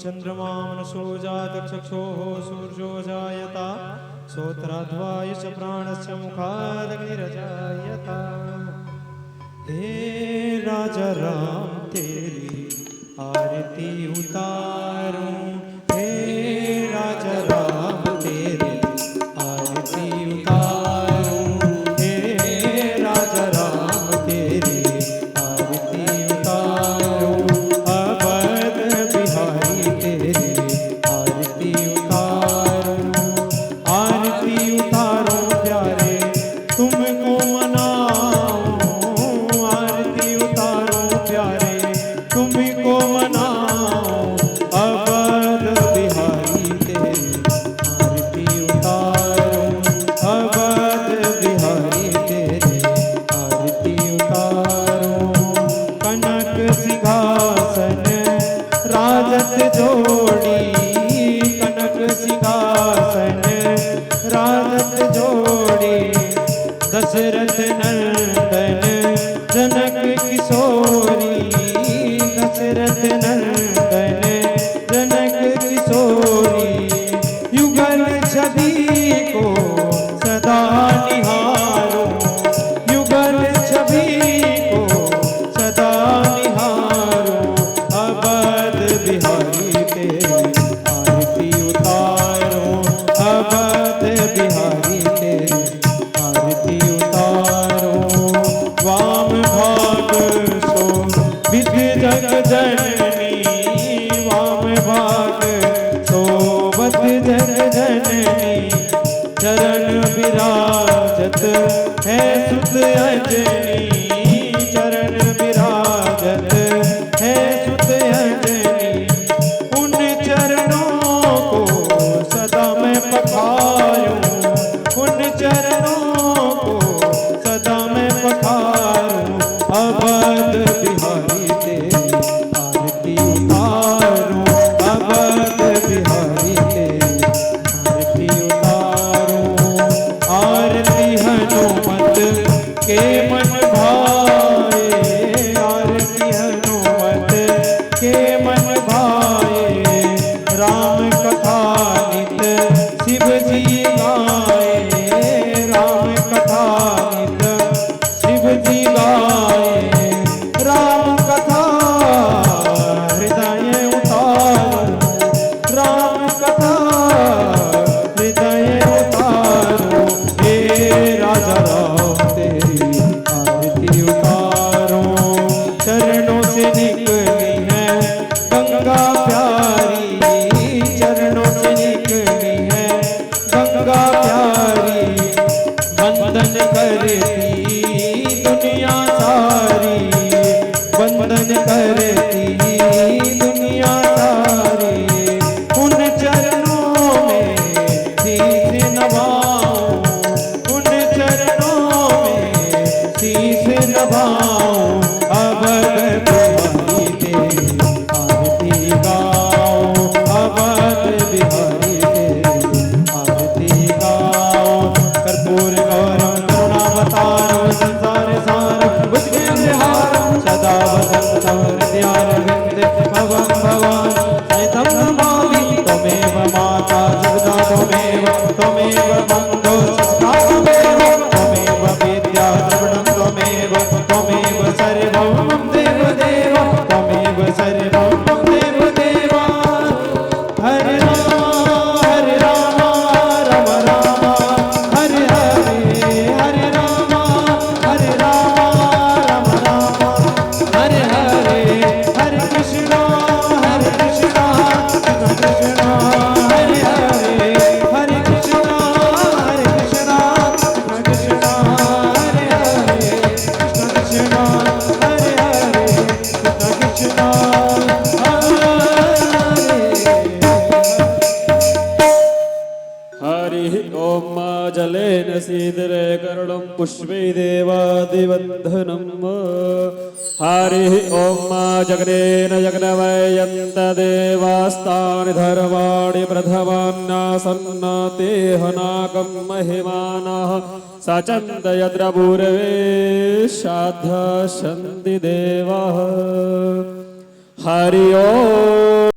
चंद्रमा मनसो जातचक्षुः सूर्यो जायता श्रोत्राध्वाय च प्राणस्य मुखादग्निरजायता। हे राजा राम तेरी आरती उतारूं, हे राजा राम तेरी आरती उतारूं, हे राजा राम तेरी आरती उतारूं। अवध बिहारी तेरी आरती उतारूं, आरती उतारूं प्यारे तुमको मनाऊं, आरती उतारूं प्यारे तुमको मनाऊं। अवध बिहारी तेरी आरती उतारूं, अवध बिहारी तेरी आरती उतारूं। कनक सिंहासन राजत जोड़ी, कनक सिंहासन राजत जोड़ी। दशरथ नंदन जनक किशोरी, दशरथ नंदन जनक किशोरी। युगल छवि को सदा निहारो, युगल छवि को सदा निहारो। अवध बिहारी तेरी आरती उतारो, अवध बिहारी तेरी आरती उतारो। वाम भाग सो विधि जग जननी, वाम भाग सोवत जग जननी। चरण विराजत है सुत अवध बिहारी तेरी आरती उतारूं, अवध बिहारी तेरी आरती उतारूं। आरती हनुमत के मन भाए, आरती हनुमत के मन भाए। राम कथा नित शिव जी गाए, राम कथा नित शिव जी गाए। राम कथा हृदय उतारो, राम कथा हृदय उतारो। हे राजा राम तेरी आरती उतारो। चरणों से निकली है गंगा प्यारी, चरणों से निकली है गंगा प्यारी। वंदन करती दुनिया सारी, वंदन करती दुनिया सारी। उन चरणों में शीश नवाऊं, उन चरणों में शीश नवाऊं। अवध बिहारी तेरी आरती गाऊं, अवध बिहारी तेरी आरती गाऊं। कर्पूर गौरम करुणावतारम संसार सारम बुद्धिविहारम सदा वसंतम हृदयारविंदे भवं भवानी सहितं नमामि। त्वमेव माता जगदा त्वमेव, त्वमेव बन्धो सखा त्वमेव, त्वमेव विद्या द्रविणं त्वमेव, त्वमेव सर्वं मम देव देव, त्वमेव सर्वं मम देव देव। हरे राम राम राम हरे हरे, हरे राम राम राम हरे हरे। हरे कृष्णा कृष्ण कृष्ण हरे हरे, हरे कृष्णा कृष्ण कृष्ण हरे हरे। कृष्ण कृष्ण हरे हरे, कृष्ण कृष्ण हरे हरि ओम जलेन सीदरे करुणं पुष्पे देवादिवन्दनं। हरि ओम जगनेन जगनवयन्त देवास्तानि धर्माणि प्रथमान्नासन्नते हनाकं महिमानः सचन्द यत्र पूर्वे शाद्ध सन्ति देवाः। हरि ओम।